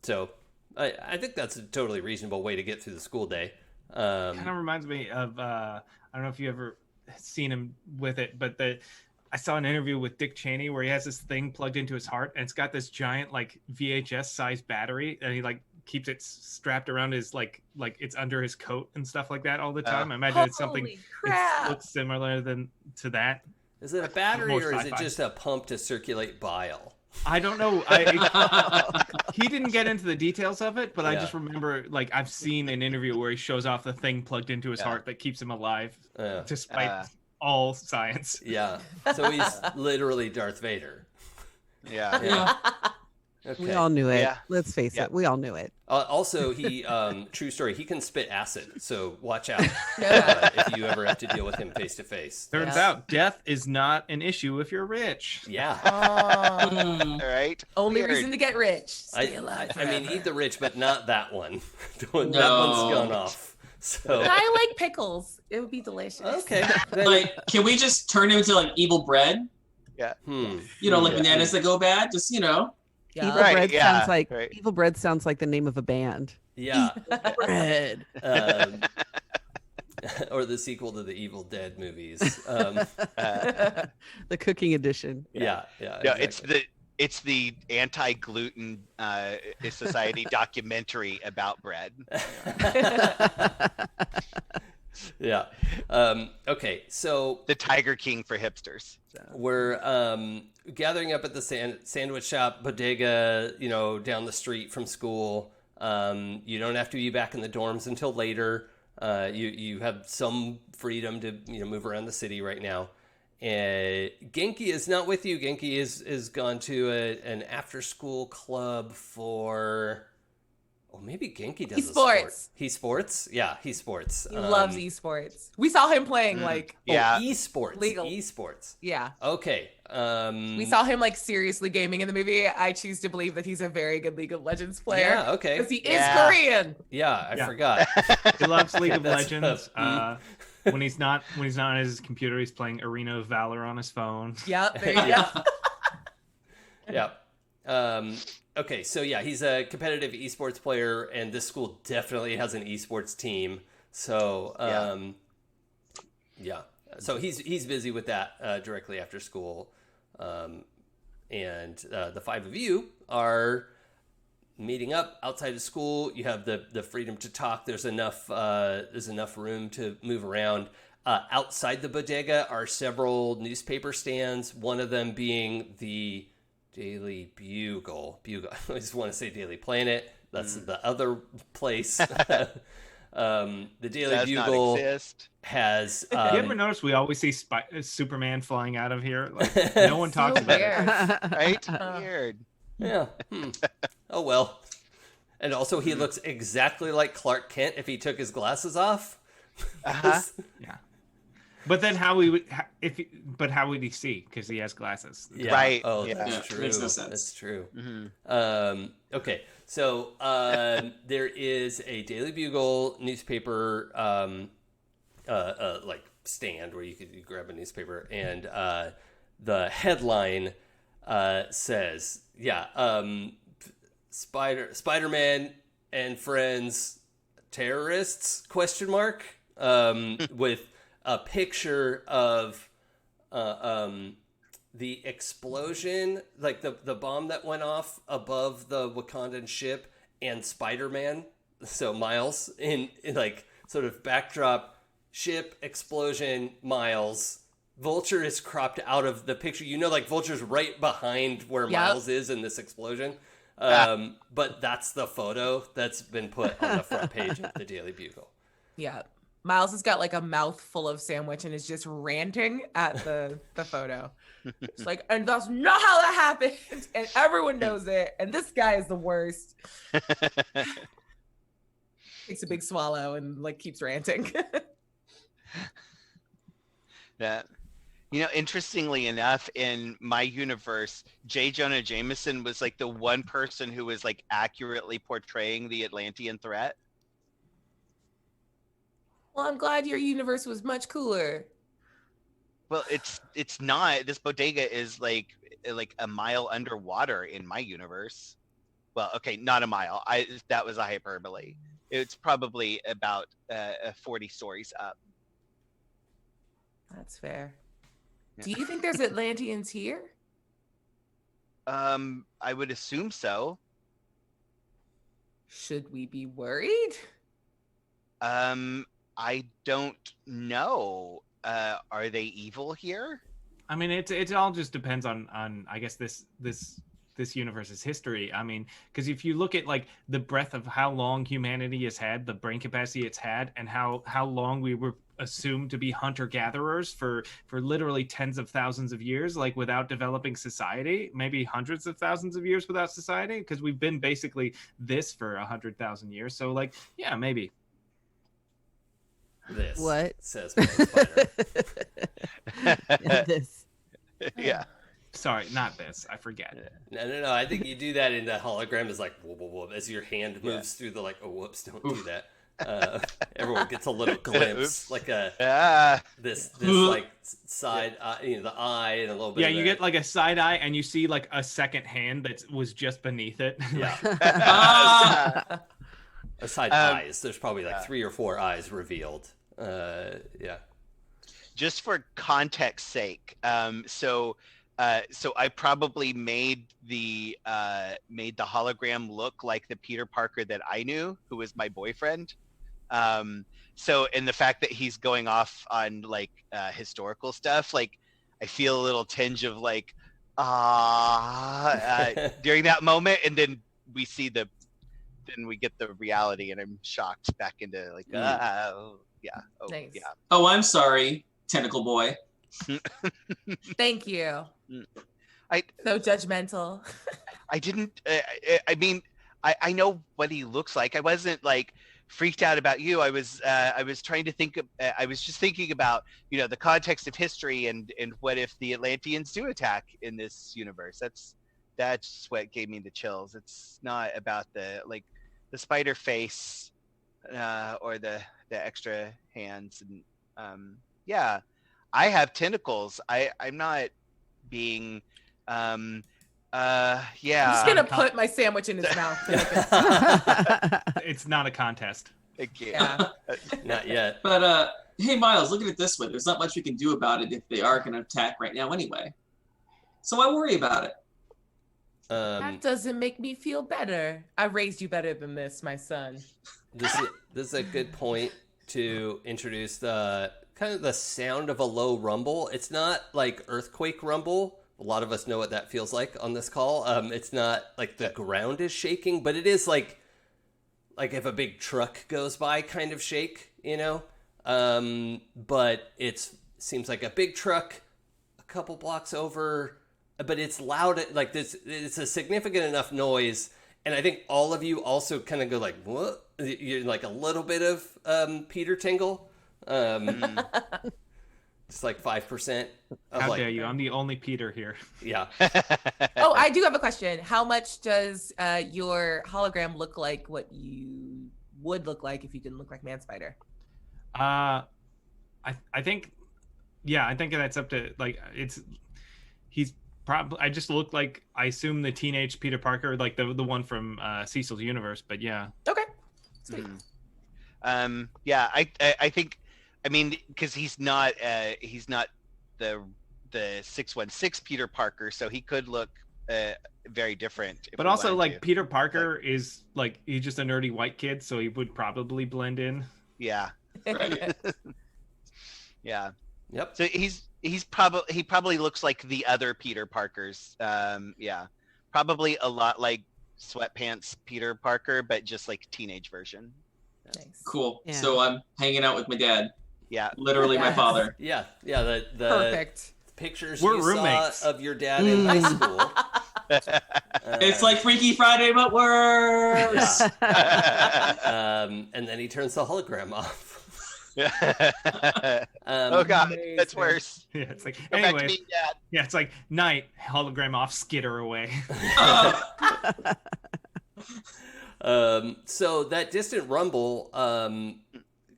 So I think that's a totally reasonable way to get through the school day. Kind of reminds me of I don't know if you ever seen him with it, but I saw an interview with Dick Cheney where he has this thing plugged into his heart, and it's got this giant like VHS sized battery, and he like keeps it strapped around his like it's under his coat and stuff like that all the time. I imagine it's something that looks similar to that. Is it a battery More or is it sci-fi. just a pump to circulate bile? I don't know. He didn't get into the details of it, but I just remember like I've seen an interview where he shows off the thing plugged into his heart that keeps him alive, despite all science. Yeah. So he's literally Darth Vader. Yeah. Yeah. Okay. We all knew it. Yeah. Let's face it. We all knew it. Also, he true story. He can spit acid, so watch out Yeah. if you ever have to deal with him face to face. Turns out death is not an issue if you're rich. Yeah. Mm. All right. Only Weird. reason to get rich. Stay alive. I mean, eat the rich, but not that one. That No. one's gone off So I like pickles. It would be delicious. okay, then, Like, can we just turn him into like evil bread? hmm. You know, like Yeah. bananas that go bad. Just Yeah. Evil Right, bread yeah, sounds like right. Evil Bread sounds like the name of a band. Yeah. Bread. Or the sequel to the Evil Dead movies. The cooking edition. Yeah. No, Exactly. it's the anti-gluten society documentary about bread. Yeah. Okay, so The Tiger King for hipsters. So. we're gathering up at the sandwich shop bodega, down the street from school. You don't have to be back in the dorms until later. You have some freedom to move around the city right now. And Genki is not with you. Genki is gone to an after school club for. Oh, maybe Genki does Esports. He sports? Yeah, he sports. He loves esports. We saw him playing Yeah. Esports. Legal. Esports. yeah. Okay. We saw him seriously gaming in the movie. I choose to believe that he's a very good League of Legends player. Yeah, okay. Because he is Yeah. Korean. Yeah, I Yeah. forgot. He loves League of That's Legends. tough. When he's not on his computer, he's playing Arena of Valor on his phone. Yep. There you go. Yeah. Okay, so yeah, he's a competitive esports player, and this school definitely has an esports team. So yeah. So he's busy with that directly after school, and the five of you are meeting up outside of school. You have the freedom to talk. There's enough room to move around. Outside the bodega are several newspaper stands. One of them being the Daily Bugle. I just want to say Daily Planet. That's the other place. The Daily Does Bugle not exist. has. You ever notice we always see Superman flying out of here? No one talks about it. Right? Weird. Yeah. Oh well. And also, he looks exactly like Clark Kent if he took his glasses off. Uh-huh. Yeah. But then how would he see? Because he has glasses. Yeah. Right. Oh, Yeah. that's Yeah, true. makes no sense. That's true. Mm-hmm. Okay, so there is a Daily Bugle newspaper stand where you grab a newspaper, and the headline says, Spider-Man and friends terrorists ? With a picture of the explosion, like the bomb that went off above the Wakandan ship, and Spider-Man, so Miles, in sort of backdrop, ship, explosion, Miles. Vulture is cropped out of the picture. Vulture's right behind where Miles is in this explosion. But that's the photo that's been put on the front page of the Daily Bugle. Yeah. Miles has got a mouth full of sandwich and is just ranting at the photo. It's and that's not how that happened. And everyone knows it. And this guy is the worst. Takes a big swallow and keeps ranting. That. Interestingly enough, in my universe, J. Jonah Jameson was the one person who was accurately portraying the Atlantean threat. Well, I'm glad your universe was much cooler. Well, it's not. This bodega is like a mile underwater in my universe. Well, okay, not a mile. That was a hyperbole. It's probably about 40 stories up. That's fair. Do you think there's Atlanteans here? I would assume so. Should we be worried? I don't know. Are they evil here? I mean, it all just depends on I guess this universe's history. I mean, because if you look at the breadth of how long humanity has had, the brain capacity it's had, and how long we were assumed to be hunter-gatherers for literally tens of thousands of years, without developing society, maybe hundreds of thousands of years without society, because we've been basically this for 100,000 years. So yeah, maybe. This What? says Spider. This. Yeah. Sorry, not this. I forget. No. I think you do that in the hologram is whoop, whoop, whoop, as your hand moves through the oh, whoops, don't do that. Everyone gets a little glimpse, Oops. like a Ah. this like side, the eye and a little bit. Yeah, of you the- get like a side eye, and you see like a second hand that was just beneath it. yeah, Ah! aside Um, eyes. There's probably like yeah. 3 or 4 eyes revealed. Yeah. Just for context sake, so I probably made the hologram look like the Peter Parker that I knew, who was my boyfriend. So in the fact that he's going off on like historical stuff, like I feel a little tinge of like during that moment, and then we get the reality, and I'm shocked back into like oh yeah, Nice. yeah. Oh, I'm sorry, tentacle boy. Thank you. I So judgmental. I didn't. I mean, I know what he looks like. I wasn't like freaked out about you. I was trying to think. I was just thinking about the context of history and what if the Atlanteans do attack in this universe. That's what gave me the chills. It's not about the spider face or the extra hands and yeah. I have tentacles. I'm not being yeah. I'm just gonna put my sandwich in his mouth. It's not a contest. Thank you. Yeah. Not yet. But hey, Miles, look at it this way. There's not much we can do about it if they are going to attack right now anyway. So why worry about it? That doesn't make me feel better. I raised you better than this, my son. This is a good point to introduce the kind of the sound of a low rumble. It's not like earthquake rumble. A lot of us know what that feels like on this call. It's not like the ground is shaking, but it is like if a big truck goes by kind of shake, but it seems like a big truck a couple blocks over, but it's loud. Like this, it's a significant enough noise. And I think all of you also kind of go like, what? You're like a little bit of Peter tingle. Just like 5%. How dare you? I'm the only Peter here. Yeah. Oh, I do have a question. How much does your hologram look like what you would look like if you didn't look like Man Spider? I think that's up to he's probably, I just look like, I assume the teenage Peter Parker, like the one from Cecil's universe, but yeah. Okay. Sweet. Yeah, I think, I mean, because he's not the 616 Peter Parker, so he could look very different. But also, like, Peter Parker is like, he's just a nerdy white kid, so he would probably blend in. Yeah. Right. Yeah. Yep. So he probably looks like the other Peter Parkers. Yeah. Probably a lot like Sweatpants Peter Parker, but just like teenage version. Nice. Cool. Yeah. So I'm hanging out with my dad. Yeah. Literally my Yes. father. Yeah. The Perfect. pictures We're you roommates. saw of your dad in high school. It's like Freaky Friday, but worse. And then he turns the hologram off. Oh God, that's Amazing. worse. Yeah, it's like, Go back to anyways, being dad. yeah, it's like night, hologram off, skitter away. So that distant rumble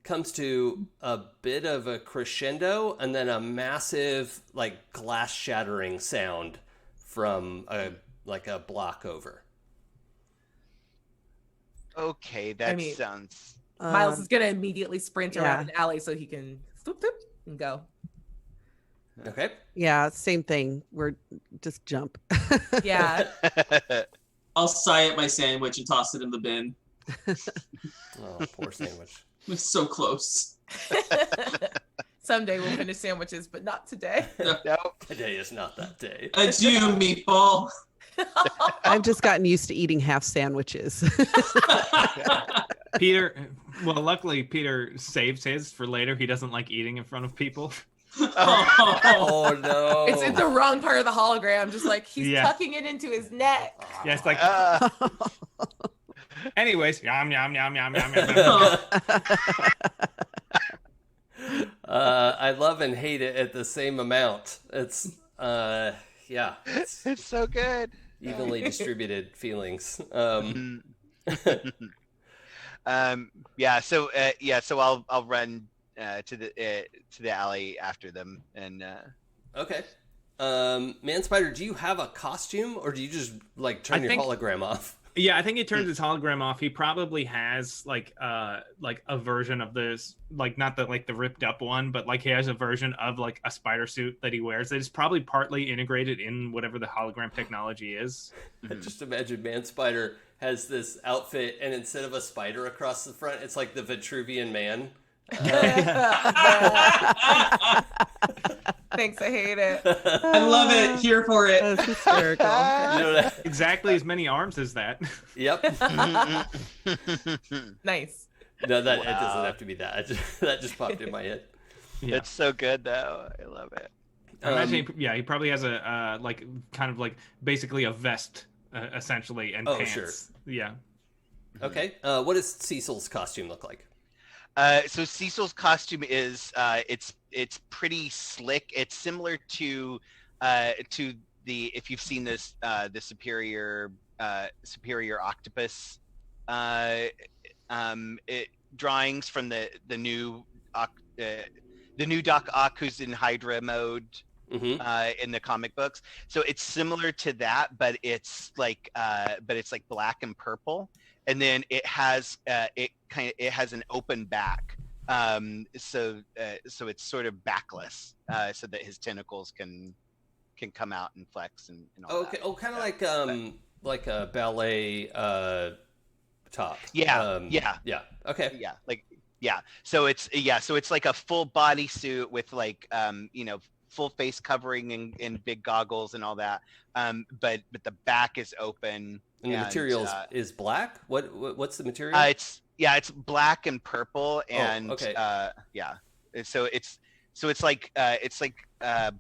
comes to a bit of a crescendo and then a massive like glass shattering sound from a block over. Okay, that mean- sounds. Miles is gonna immediately sprint yeah. around an alley so he can swoop, swoop, and go. Okay. Yeah, same thing. We're just jump. Yeah. I'll sigh at my sandwich and toss it in the bin. Oh, poor sandwich. It's so close. Someday we'll finish sandwiches, but not today. Nope. Today is not that day. Adieu, meatball. I've just gotten used to eating half sandwiches. Peter, well, luckily Peter saves his for later. He doesn't like eating in front of people. Oh. Oh no. It's in the wrong part of the hologram, just like he's Yeah. tucking it into his neck. Yeah, it's like, anyways, yum, yum, yum, yum, yum, yum, yum. I love and hate it at the same amount. It's yeah, it's It's so good. evenly distributed feelings. Yeah. So I'll run to the alley after them and. Okay. Man Spider, do you have a costume, or do you just like turn your hologram off? Yeah, I think he turns his hologram off. He probably has like a version of this, like not the like the ripped up one, but like he has a version of like a spider suit that he wears that is probably partly integrated in whatever the hologram technology is. I just imagine Man Spider has this outfit, and instead of a spider across the front, it's like the Vitruvian Man. Thanks, I hate it. I love it. Here for it. That's hysterical. You know that? Exactly as many arms as that. Yep. Nice. No, that it doesn't have to be that. That just popped in my head. Yeah. It's so good though. I love it. I imagine he probably has a like kind of like basically a vest essentially and pants. Sure. Yeah. Okay. What does Cecil's costume look like? So Cecil's costume is it's pretty slick. It's similar to the if you've seen this the superior octopus drawings from the new Doc Ock who's in Hydra mode in the comic books. So it's similar to that, but it's like black and purple. And then it has it has an open back, so it's sort of backless, so that his tentacles can come out and flex and all that. Oh, kind of like a ballet top. Yeah. Okay. Yeah. So it's like a full body suit with like full face covering and big goggles and all that. But the back is open. And the material is black. What's the material? It's black and purple, and okay. So it's like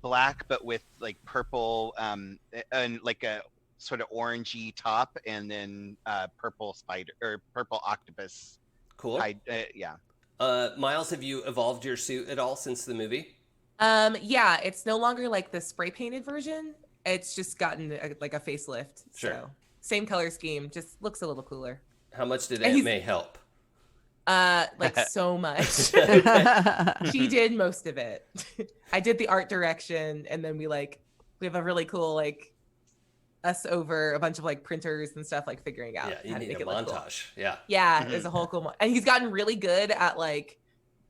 black, but with like purple and like a sort of orangey top, and then purple spider or purple octopus. Cool. Miles, have you evolved your suit at all since the movie? Yeah, it's no longer like the spray painted version. It's just gotten like a facelift. Sure. So same color scheme, just looks a little cooler. How much did Aunt May help? Like so much. She did most of it. I did the art direction, and then we have a really cool like us over a bunch of like printers and stuff, like figuring out Yeah, you how to need make a it look cool. montage. Yeah. Yeah, there's a whole cool and he's gotten really good at like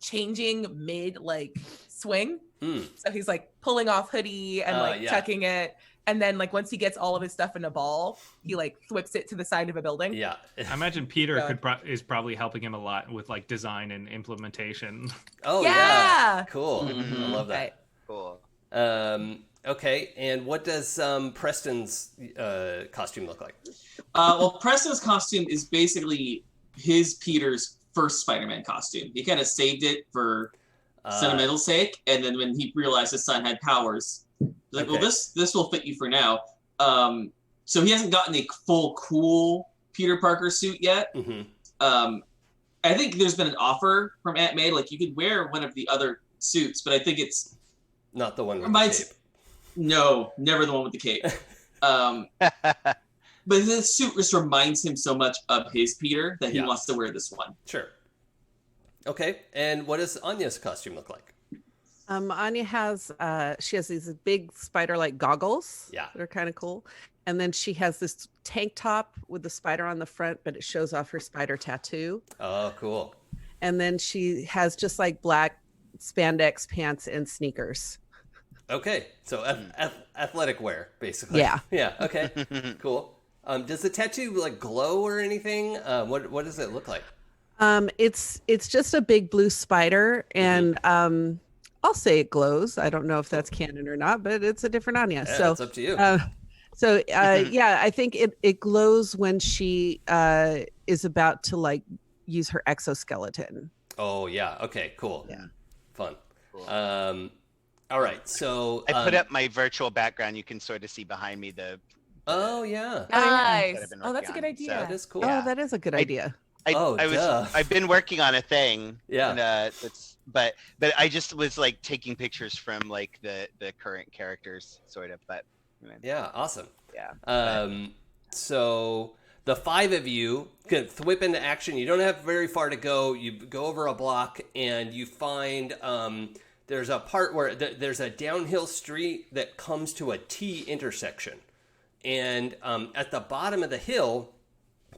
changing mid like swing. So he's like pulling off hoodie and tucking it. And then like once he gets all of his stuff in a ball, he like whips it to the side of a building. Yeah. I imagine Peter is probably helping him a lot with like design and implementation. Oh yeah. Cool. Mm-hmm. I love that. Right. Cool. Okay. And what does Preston's costume look like? Well, Preston's costume is basically Peter's first Spider-Man costume. He kind of saved it for sentimental sake, and then when he realized his son had powers, he's like, well, this will fit you for now. So he hasn't gotten a full cool Peter Parker suit yet. I think there's been an offer from Aunt May, like you could wear one of the other suits, but I think it's not the one with the cape. No, never the one with the cape. But this suit just reminds him so much of his Peter that he wants to wear this one. Sure. Okay, and what does Anya's costume look like? Anya has she has these big spider-like goggles. Yeah, that are kind of cool. And then she has this tank top with the spider on the front, but it shows off her spider tattoo. Oh, cool. And then she has just like black spandex pants and sneakers. Okay, so athletic wear, basically. Yeah. Yeah. Okay. Cool. Does the tattoo like glow or anything? What does it look like? It's just a big blue spider, and I'll say it glows. I don't know if that's canon or not, but it's a different Anya. Yeah, so it's up to you. Yeah, I think it glows when she is about to like use her exoskeleton. Oh yeah. Okay. Cool. Yeah. Fun. Cool. All right. So I put up my virtual background. You can sort of see behind me the. Oh yeah. Nice. I've been Oh, that's a working good on. idea. So, That is cool. Oh, that is a good idea. I've been working on a thing. Yeah. And, but I just was like taking pictures from like the current characters, sort of. But Yeah. Awesome. yeah. So the 5 of you can thwip into action. You don't have very far to go. You go over a block and you find there's a part where there's a downhill street that comes to a T intersection. And at the bottom of the hill,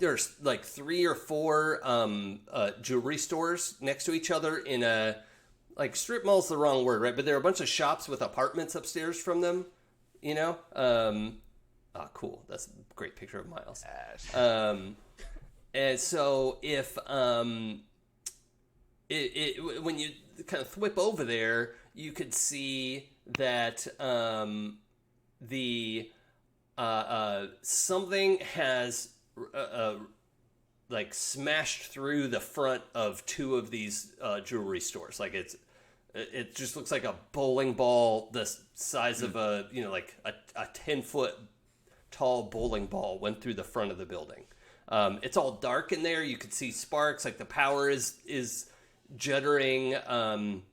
there's like 3 or 4 jewelry stores next to each other in a, like, strip mall's the wrong word, right? But there are a bunch of shops with apartments upstairs from them, you know? Cool. That's a great picture of Miles. Yes. And so if when you kind of thwip over there, you could see that something has like smashed through the front of 2 of these jewelry stores. Like it just looks like a bowling ball the size of a, you know, like a 10-foot tall bowling ball went through the front of the building. It's all dark in there. You could see sparks, like the power is juddering. I mean,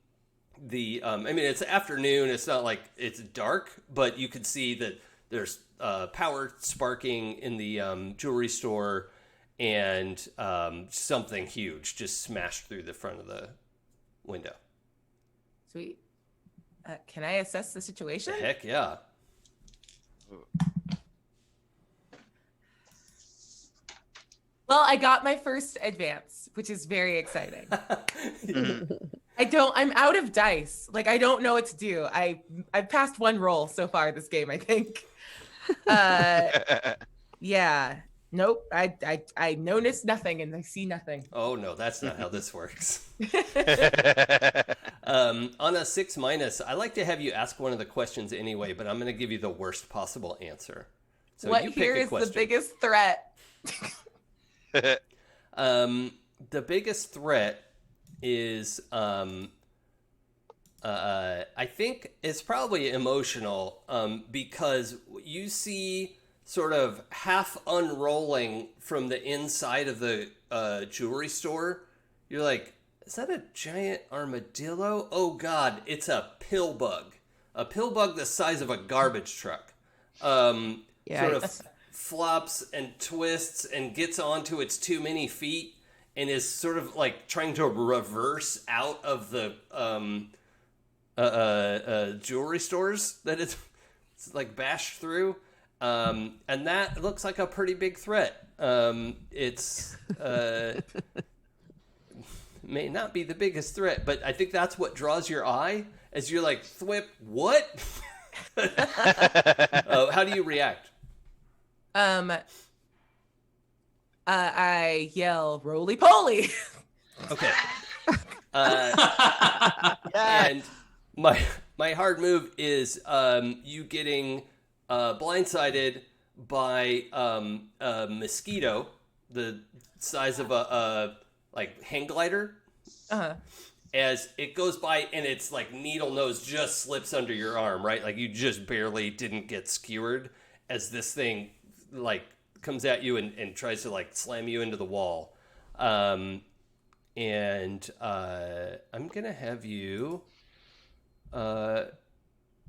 it's afternoon. It's not like it's dark, but you could see that there's power sparking in the jewelry store, and something huge just smashed through the front of the window. Sweet. Can I assess the situation? Heck yeah. Well, I got my first advance, which is very exciting. I'm out of dice. Like, I don't know what to do. I've passed 1 roll so far this game, I think. Yeah. Nope. I notice nothing and I see nothing. Oh no, that's not how this works. On a 6-, I like to have you ask one of the questions anyway, but I'm going to give you the worst possible answer. So what you pick here a is question. the biggest threat? The biggest threat is I think it's probably emotional, because you see sort of half unrolling from the inside of the jewelry store. You're like, is that a giant armadillo? Oh God, it's a pill bug. A pill bug the size of a garbage truck. Sort of flops and twists and gets onto its too many feet and is sort of like trying to reverse out of the jewelry stores that it's like bashed through. And that looks like a pretty big threat. It's may not be the biggest threat, but I think that's what draws your eye as you're like, thwip, what? How do you react? I yell, roly poly. Okay. And my hard move is you getting blindsided by a mosquito the size of a like hang glider. Uh-huh. As it goes by and it's like needle nose just slips under your arm, right? Like you just barely didn't get skewered as this thing like comes at you and tries to like slam you into the wall. And I'm gonna have you yeah,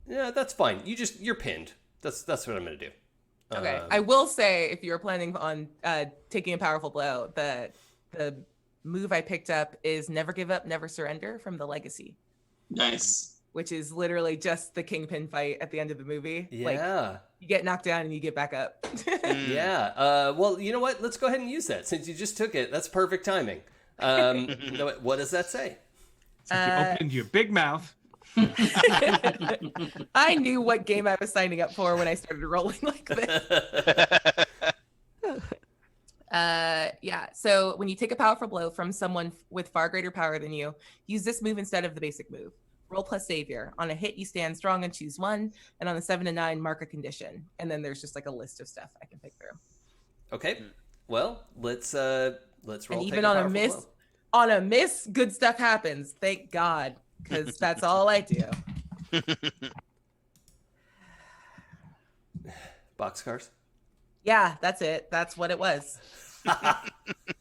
that's fine. You're pinned. That's what I'm gonna do. Okay. I will say, if you're planning on taking a powerful blow, the move I picked up is Never Give Up, Never Surrender from the Legacy. Nice. Which is literally just the Kingpin fight at the end of the movie. Yeah. Like, you get knocked down and you get back up. Yeah. Well, you know what? Let's go ahead and use that. Since you just took it, that's perfect timing. What does that say? It's like you opened your big mouth. I knew what game I was signing up for when I started rolling like this. Yeah. So when you take a powerful blow from someone with far greater power than you, use this move instead of the basic move. Roll plus savior. On a hit, you stand strong and choose 1. And on a 7 to 9, mark a condition. And then there's just like a list of stuff I can pick through. Okay. Well, let's roll. And even on a miss, good stuff happens. Thank God, because that's all I do. Boxcars. Yeah, that's it. That's what it was.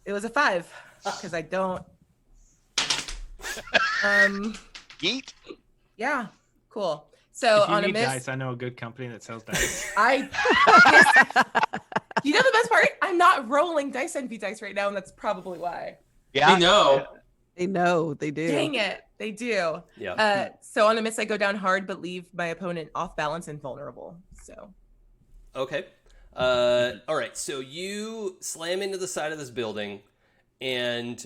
It was a 5 because I don't. Yeet. Yeah, cool. So If you on a need miss, dice, I know a good company that sells dice. You know the best part? I'm not rolling dice envy dice right now, and that's probably why. Yeah. They know. They know, they do. Dang it, they do. Yeah. So on a miss, I go down hard, but leave my opponent off balance and vulnerable. So Okay. All right. So you slam into the side of this building, and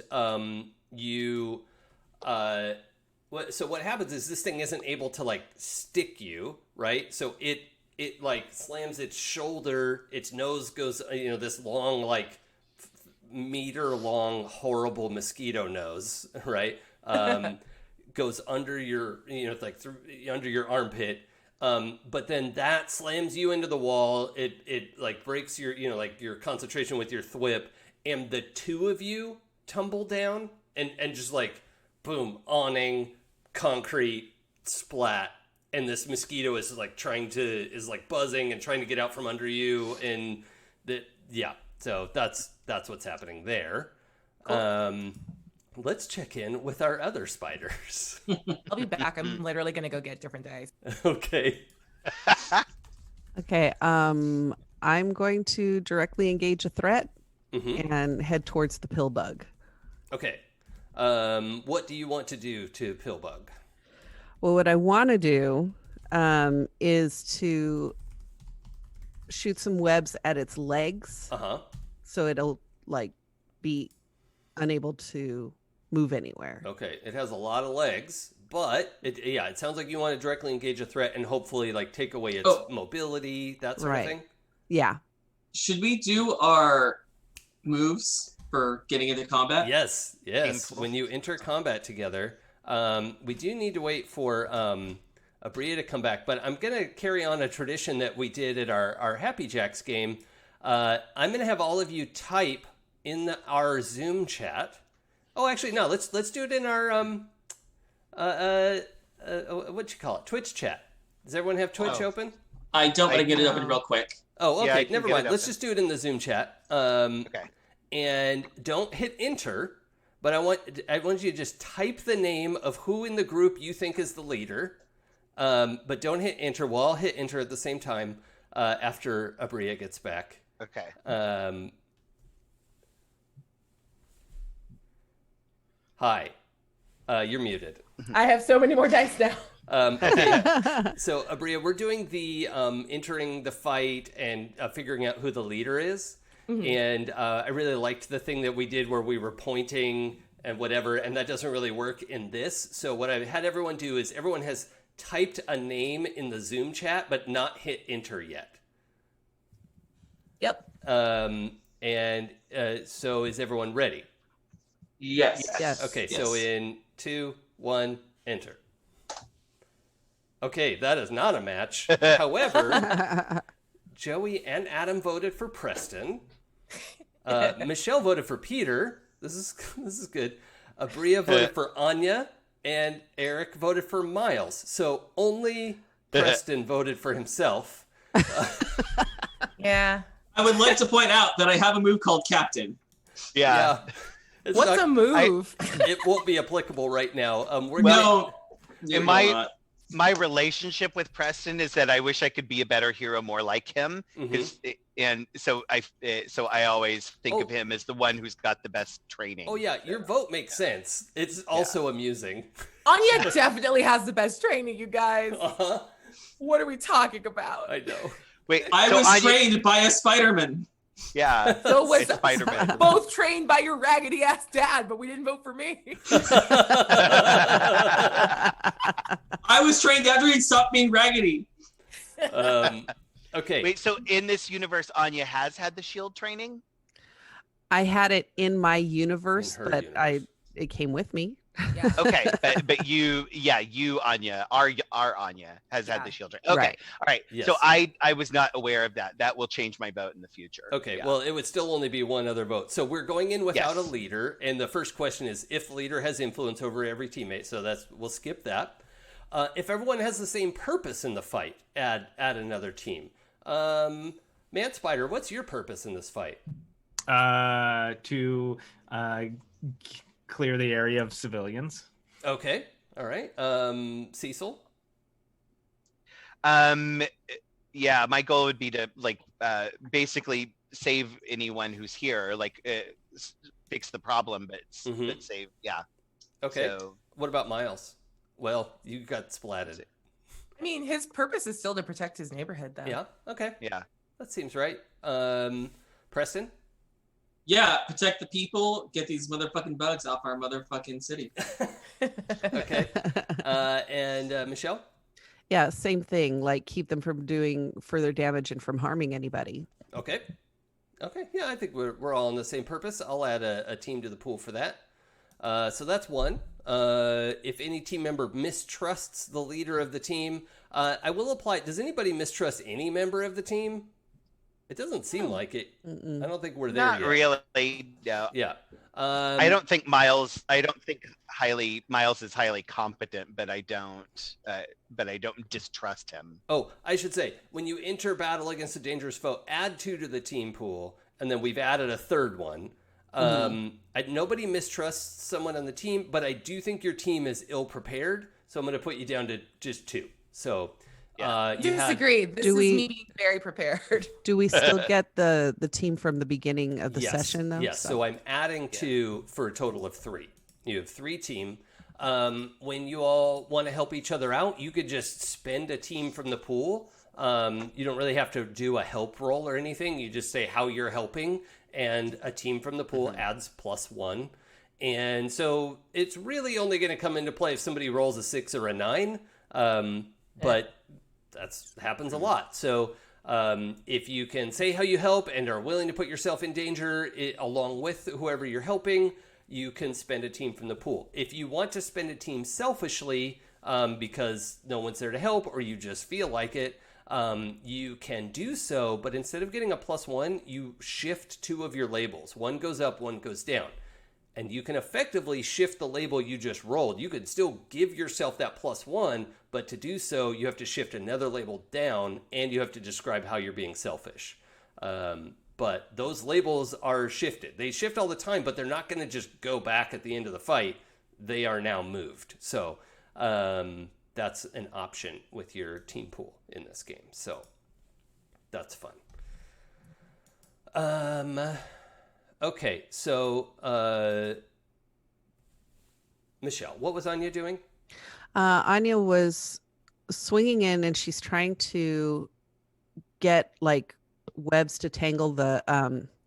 you. So what happens is this thing isn't able to like stick you, right? So it like slams its shoulder, its nose goes, this long like meter long horrible mosquito nose, right? Goes under your, like through under your armpit. But then that slams you into the wall. It like breaks your, like your concentration with your thwip, and the two of you tumble down and just like boom, awning, concrete, splat, and this mosquito is like buzzing and trying to get out from under you, and so that's what's happening there. Cool. Let's check in with our other spiders. I'll be back. I'm literally gonna go get different dice. Okay. Okay. I'm going to directly engage a threat and head towards the pill bug. Okay. What do you want to do to Pillbug? Well, what I want to do is to shoot some webs at its legs, so it'll like be unable to move anywhere. Okay. It has a lot of legs, but it sounds like you want to directly engage a threat and hopefully like take away its mobility, that sort of thing. Yeah. Should we do our moves for getting into combat? Yes. When you enter combat together, we do need to wait for Abria to come back, but I'm going to carry on a tradition that we did at our Happy Jacks game. I'm going to have all of you type in our Zoom chat. Oh, actually, no, let's do it in our, what you call it? Twitch chat. Does everyone have Twitch open? I don't want to get it open real quick. Oh, okay. Yeah, Never mind. Let's just do it in the Zoom chat. Okay. And don't hit enter, but I want you to just type the name of who in the group you think is the leader. But don't hit enter. We'll all hit enter at the same time after Abria gets back. Okay. Hi. You're muted. I have so many more dice now. Okay. So, Abria, we're doing the entering the fight and figuring out who the leader is. And I really liked the thing that we did where we were pointing and whatever, and that doesn't really work in this. So what I had everyone do is everyone has typed a name in the Zoom chat, but not hit enter yet. Yep. So is everyone ready? Yes. Okay, Yes. so in 2, 1, enter. Okay, that is not a match. However, Joey and Adam voted for Preston. Michelle voted for Peter. This is good. Abria voted for Anya, and Eric voted for Miles. So only Preston voted for himself. Yeah. I would like to point out that I have a move called Captain. Yeah. It's What's not- a move? It won't be applicable right now. In my relationship with Preston is that I wish I could be a better hero, more like him. And so I always think of him as the one who's got the best training. Oh yeah, your vote makes sense. It's also amusing. Anya definitely has the best training, you guys. Uh-huh. What are we talking about? I know. Wait, I so was Anya- trained by a Spider-Man. Yeah. So was It's Spider-Man. both trained by your raggedy ass dad, but we didn't vote for me. I was trained after he stopped being raggedy. Okay. Wait, so in this universe, Anya has had the shield training? I had it in my universe, In her but universe. it came with me. Yeah. Okay, but you, Anya, our Anya has had Yeah. the shield training. Okay, Right. all right. Yes. So I was not aware of that. That will change my vote in the future. Okay, Yeah. well, it would still only be one other vote. So we're going in without a Yes. leader, and the first question is if leader has influence over every teammate. So we'll skip that. If everyone has the same purpose in the fight, add another team. Man Spider, what's your purpose in this fight? To clear the area of civilians. Okay, all right. Cecil. Yeah, my goal would be to basically save anyone who's here, like fix the problem, but but save. Yeah. Okay. So, what about Miles? Well, you got splatted. I mean, his purpose is still to protect his neighborhood, though. Yeah. Okay. yeah. That seems right. Preston? Yeah, protect the people, get these motherfucking bugs off our motherfucking city. Okay. And Michelle? Yeah, same thing. Like keep them from doing further damage and from harming anybody. Okay. Okay. Yeah, I think we're all on the same purpose. I'll add a team to the pool for that. So that's one. If any team member mistrusts the leader of the team, I will apply. Does anybody mistrust any member of the team? It doesn't seem like it. I don't think we're there Not yet. really. No. Yeah. I don't think Miles is highly competent, but I don't distrust him. Oh, I should say, when you enter battle against a dangerous foe, add 2 to the team pool, and then we've added a third one. Nobody mistrusts someone on the team, but I do think your team is ill prepared, so I'm going to put you down to just 2. So Disagree. This is me being very prepared. Do we still get the team from the beginning of the session, though? Yes, so I'm adding 2 for a total of 3. You have 3 team. When you all want to help each other out, you could just spend a team from the pool. You don't really have to do a help roll or anything. You just say how you're helping, and a team from the pool adds +1. And so it's really only going to come into play if somebody rolls a 6 or a 9. But that's happens a lot. So if you can say how you help and are willing to put yourself in danger along with whoever you're helping, you can spend a team from the pool. If you want to spend a team selfishly because no one's there to help or you just feel like it, you can do so. But instead of getting a +1, you shift 2 of your labels. One goes up, one goes down. And you can effectively shift the label you just rolled. You could still give yourself that +1, but to do so, you have to shift another label down, and you have to describe how you're being selfish. But those labels are shifted. They shift all the time, but they're not going to just go back at the end of the fight. They are now moved. So that's an option with your team pool in this game. So that's fun. Okay, so Michelle, what was Anya doing? Anya was swinging in, and she's trying to get like webs to tangle the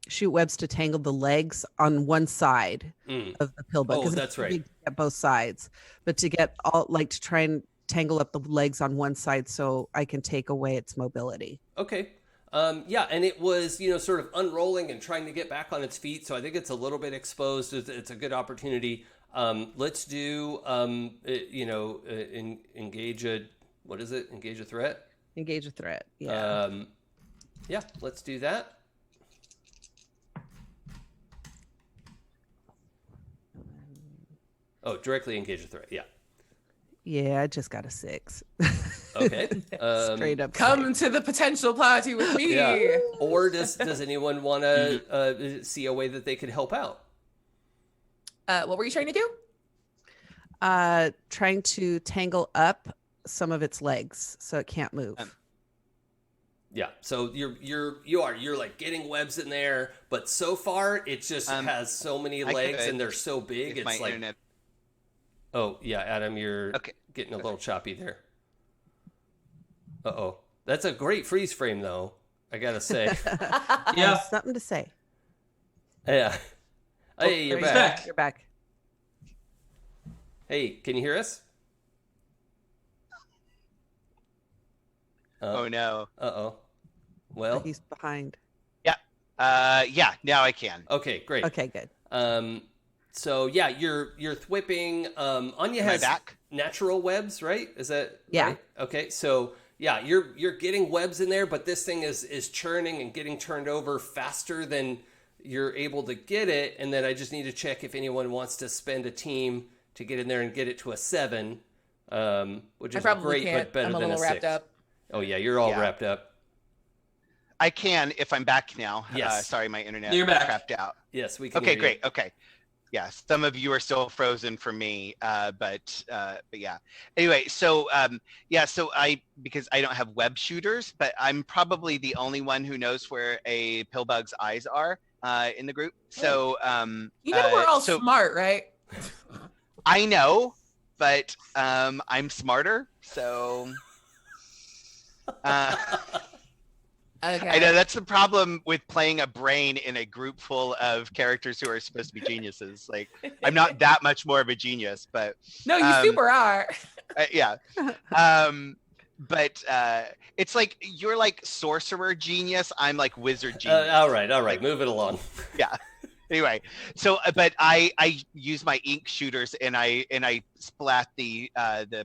shoot webs to tangle the legs on one side of the pill book. Oh, that's right. At both sides, but to get all like to try and tangle up the legs on one side so I can take away its mobility. Okay. Yeah, and it was, sort of unrolling and trying to get back on its feet. So I think it's a little bit exposed. It's a good opportunity. Let's do, engage a, what is it? Engage a threat? Engage a threat. Yeah. Yeah, let's do that. Oh, directly engage a threat. Yeah. Yeah, I just got a 6. Okay. Straight up. Come to the potential party with me. Yeah. Or does anyone want to see a way that they could help out? What were you trying to do? Trying to tangle up some of its legs so it can't move. Yeah. So you're like getting webs in there, but so far it just has so many legs and they're so big. It's like internet. Oh yeah, Adam, you're getting a little choppy there. Uh-oh. That's a great freeze frame though, I gotta say. Yeah. Something to say. Yeah. Hey, you're back. You're back. Hey, can you hear us? Oh no. Uh-oh. Well, he's behind. Yeah. Yeah, now I can. Okay, great. Okay, good. So yeah, you're thwipping. Anya has natural webs, right? Is that right? Okay, so yeah, you're getting webs in there, but this thing is churning and getting turned over faster than you're able to get it. And then I just need to check if anyone wants to spend a team to get in there and get it to a 7, which is great, but better than a 6. Wrapped up. Oh yeah, you're all wrapped up. I can if I'm back now. Yes. Sorry, my internet You're back. crapped out. Yes, we can. Okay, great. Okay. Yeah, some of you are still frozen for me, but yeah. Anyway, so yeah, so because I don't have web shooters, but I'm probably the only one who knows where a pillbug's eyes are in the group. So we're all so smart, right? I know, but I'm smarter, so. Okay. I know that's the problem with playing a brain in a group full of characters who are supposed to be geniuses. Like, I'm not that much more of a genius, but No, you super are. yeah. But it's like you're like sorcerer genius. I'm like wizard genius. All right, move it along. Yeah. Anyway, so but I use my ink shooters and I splat the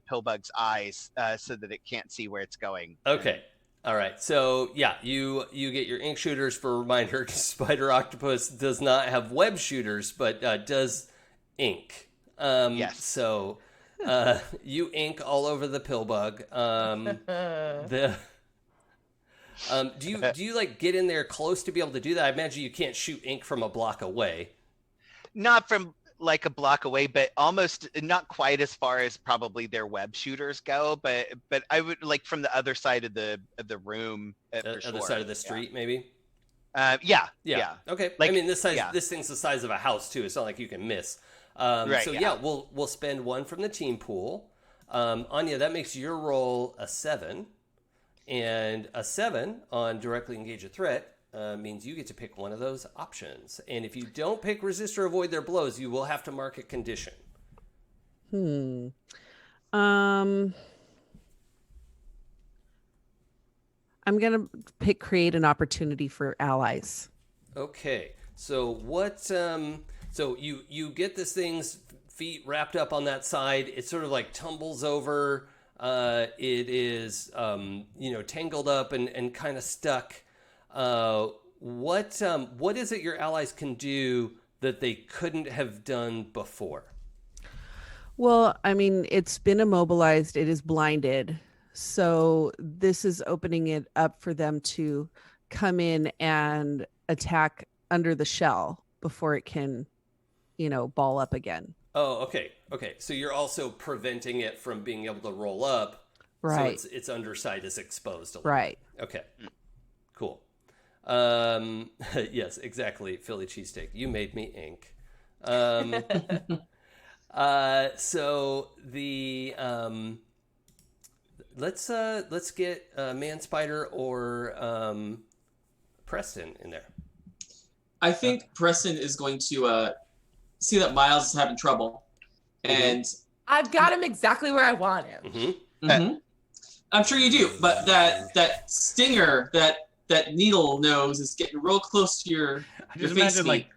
pillbug's eyes so that it can't see where it's going. Okay. All right. So yeah, you get your ink shooters. For a reminder, Spider Octopus does not have web shooters, but does ink. Yes. So you ink all over the pillbug. Do you like get in there close to be able to do that? I imagine you can't shoot ink from a block away. Not from like a block away, but almost not quite as far as probably their web shooters go. But I would like from the other side of the room. For Other sure. side of the street, maybe. Yeah. Okay. Like, I mean, this yeah. thing's the size of a house too. It's not like you can miss. Right, so yeah. we'll spend one from the team pool. Anya, that makes your roll a 7, and a 7 on directly engage a threat means you get to pick one of those options. And if you don't pick resist or avoid their blows, you will have to mark a condition. I'm gonna pick create an opportunity for allies. Okay. So what? So you get this thing's feet wrapped up on that side. It sort of like tumbles over. It is tangled up and kind of stuck. What is it your allies can do that they couldn't have done before? Well, I mean, it's been immobilized. It is blinded. So this is opening it up for them to come in and attack under the shell before it can, ball up again. Oh, okay. So you're also preventing it from being able to roll up. Right. So its underside is exposed a little. Right. Okay. Cool. Yes, exactly. Philly cheesesteak. You made me ink. So the let's get Man Spider or Preston in there. I think Preston is going to see that Miles is having trouble, and I've got him exactly where I want him. I'm sure you do, but that stinger, that needle nose is getting real close to your just face imagine meat. like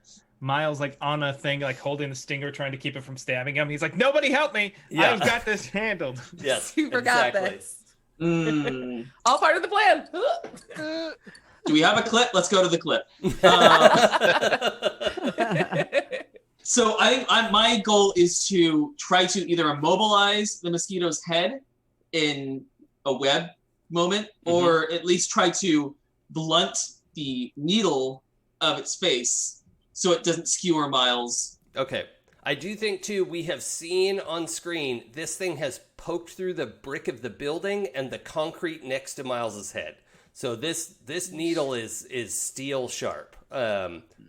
Miles like on a thing, like holding the stinger, trying to keep it from stabbing him. He's like, "Nobody help me! Yeah. I've got this handled." Yes, Super got this. All part of the plan. Do we have a clip? Let's go to the clip. So my goal is to try to either immobilize the mosquito's head in a web moment, or at least try to blunt the needle of its face so it doesn't skewer Miles. Okay. I do think, too, we have seen on screen, this thing has poked through the brick of the building and the concrete next to Miles's head. So this needle is steel sharp,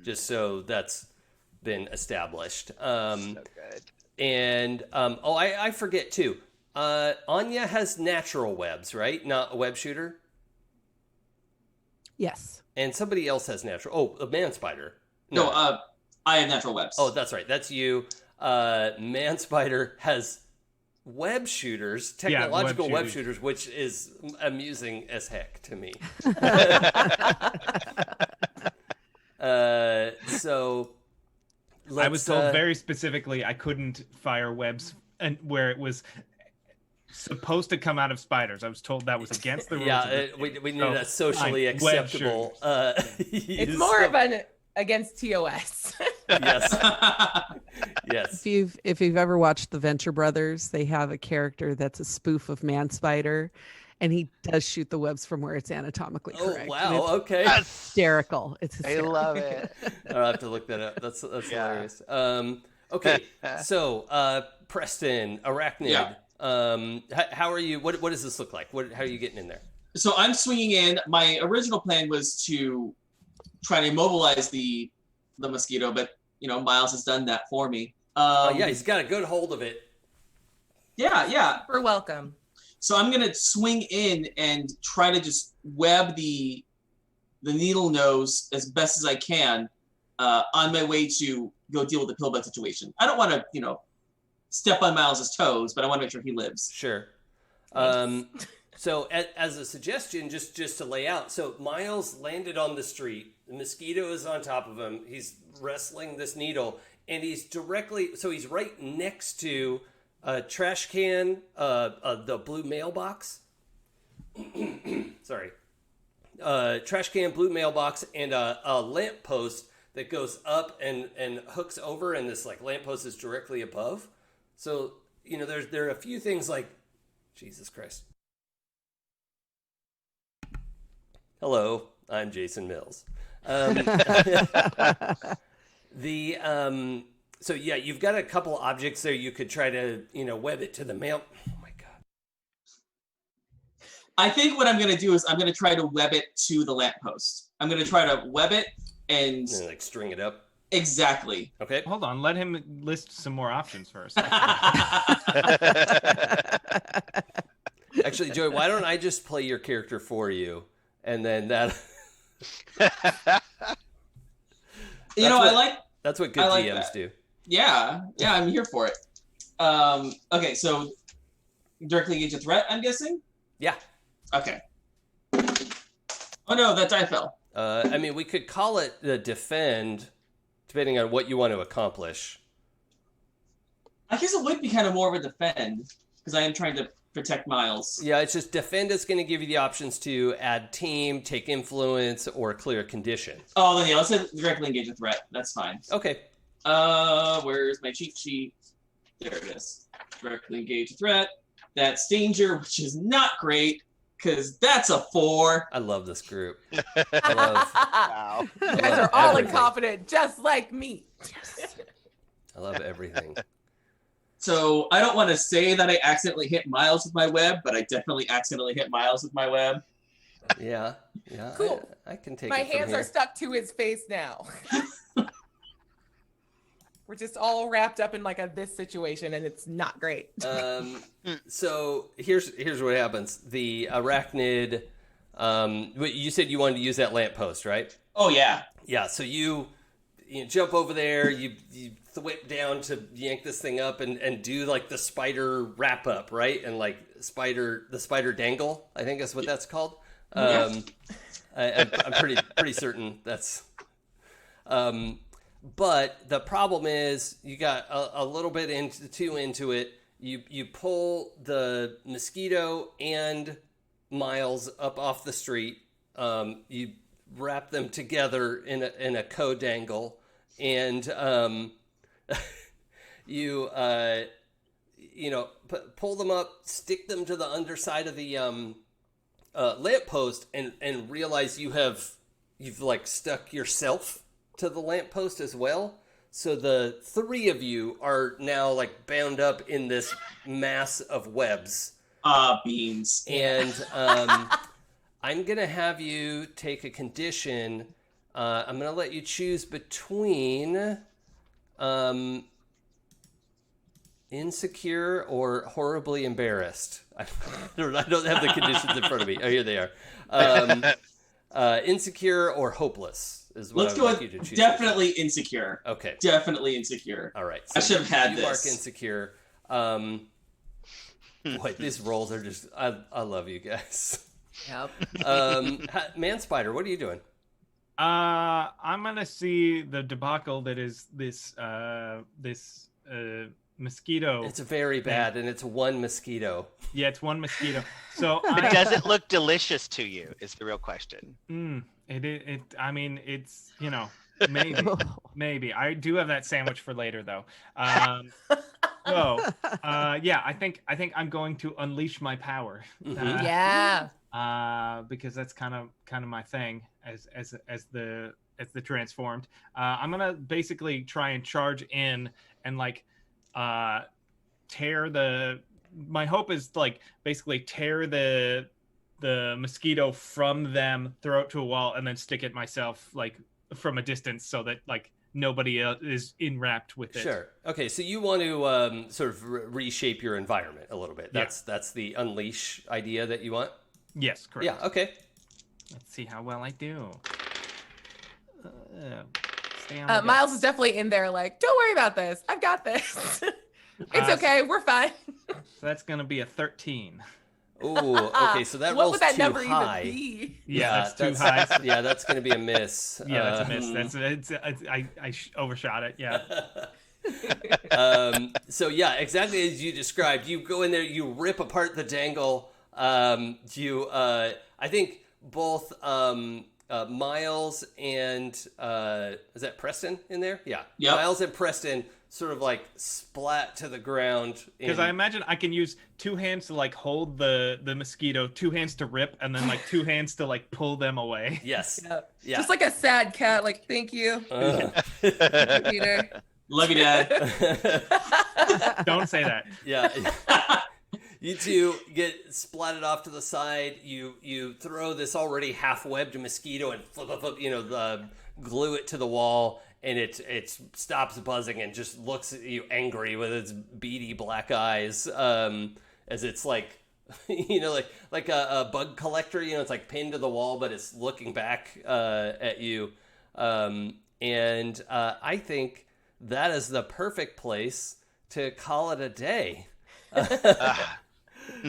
just so that's been established. So good. And, I forget, too. Anya has natural webs, right? Not a web shooter? Yes. And somebody else has natural. Oh, a Man Spider. No, I have natural webs. Oh, that's right. That's you. Man Spider has web shooters, technological web shooters, which is amusing as heck to me. So I was told very specifically I couldn't fire webs and where it was supposed to come out of spiders. I was told that was against the rules. Yeah, we need a socially acceptable. It's more of an against TOS. Yes. Yes. If you've ever watched the Venture Brothers, they have a character that's a spoof of Man Spider, and he does shoot the webs from where it's anatomically correct. Oh wow! Okay. Hysterical. It's hysterical. I love it. I'll have to look that up. That's hilarious. Okay, so Preston, Arachnid. Yeah. How are you? What does this look like? How are you getting in there? So I'm swinging in. My original plan was to try to immobilize the mosquito, but Miles has done that for me. Yeah, he's got a good hold of it. Yeah. You're welcome. So I'm gonna swing in and try to just web the needle nose as best as I can on my way to go deal with the pillbug situation. I don't want to, step on Miles's toes, but I want to make sure he lives. Sure. So as a suggestion, just to lay out, so Miles landed on the street. The mosquito is on top of him. He's wrestling this needle, and he's right next to a trash can, the blue mailbox. Sorry. Trash can, blue mailbox, and a lamppost that goes up and hooks over, and this lamppost is directly above. So there are a few things like, Jesus Christ. Hello, I'm Jason Mills. So yeah, you've got a couple objects there. You could try to web it to the mail. Oh my God. I think what I'm going to do is I'm going to try to web it to the lamppost. I'm going to try to web it and string it up. Exactly. Okay. Hold on. Let him list some more options first. Actually, Joey, why don't I just play your character for you, and then that. That's what good GMs do. Yeah, I'm here for it. Okay, so directly engage a threat, I'm guessing? Yeah. Okay. Oh no, that die fell. We could call it the defend, depending on what you want to accomplish. I guess it would be kind of more of a defend, because I am trying to protect Miles. Yeah, it's just defend is going to give you the options to add team, take influence, or clear a condition. Oh, then yeah, let's say directly engage a threat. That's fine. Okay. Where's my cheat sheet? There it is. Directly engage a threat. That's danger, which is not great, because that's a 4. I love this group. Wow. You guys are all incompetent, just like me. I love everything. So I don't want to say that I accidentally hit Miles with my web, but I definitely accidentally hit Miles with my web. Yeah. Cool. I can take My it from hands here. are stuck to his face now. We're just all wrapped up in this situation, and it's not great. So here's what happens. The arachnid. You said you wanted to use that lamppost, right? Oh yeah. Yeah. So you jump over there. You whip down to yank this thing up and do the spider wrap up, right? And the spider dangle, I think is what that's called. I'm pretty certain that's. But the problem is you got a little bit into it. You pull the mosquito and Miles up off the street. You wrap them together in a co-dangle, and you pull them up, stick them to the underside of the lamppost, and realize you've stuck yourself to the lamppost as well. So the 3 of you are now bound up in this mass of webs. Beans. And I'm gonna have you take a condition. I'm gonna let you choose between insecure or horribly embarrassed. I don't have the conditions in front of me. Oh, here they are. Insecure or hopeless is what Let's I go would like with you to choose. definitely insecure. Okay. Definitely insecure. All right. I should have had you this. Mark insecure. Boy, these rolls are just. I love you guys. Yep. Man Spider, what are you doing? I'm gonna see the debacle that is this mosquito. It's very bad, and it's one mosquito. Yeah, it's one mosquito. So But does it look delicious to you? Is the real question. It's maybe I do have that sandwich for later though. Yeah, I think I'm going to unleash my power. Yeah. Because that's kind of my thing as the as the transformed. I'm gonna basically try and charge in and like tear the. My hope is to, like, basically tear the mosquito from them, throw it to a wall, and then stick it myself like from a distance so that like nobody else is enwrapped with it. Sure. Okay, so you want to sort of reshape your environment a little bit. That's the unleash idea that you want? Yes, correct. Yeah, okay. Let's see how well I do. Stay on Miles is definitely in there like, don't worry about this. I've got this. It's okay. We're fine. So that's going to be a 13. Ooh, okay, so that what rolls would that too number high. even be? Yeah, that's too high. Yeah, that's going to be a miss. Yeah, that's a miss. I overshot it. Yeah. So yeah, exactly as you described, you go in there, you rip apart the dangle. I think both Miles and is that Preston in there? Yeah. Yep. Miles and Preston sort of like splat to the ground. Because I imagine I can use two hands to like hold the mosquito, two hands to rip, and then like two hands to like pull them away. Yes. Yeah. Just like a sad cat, like, thank you, Peter. Love you, Dad. Don't say that. Yeah. You two get splatted off to the side. You throw this already half-webbed mosquito and flip, glue it to the wall, and it stops buzzing and just looks at you angry with its beady black eyes as it's like, like a bug collector. It's like pinned to the wall, but it's looking back at you. And I think that is the perfect place to call it a day.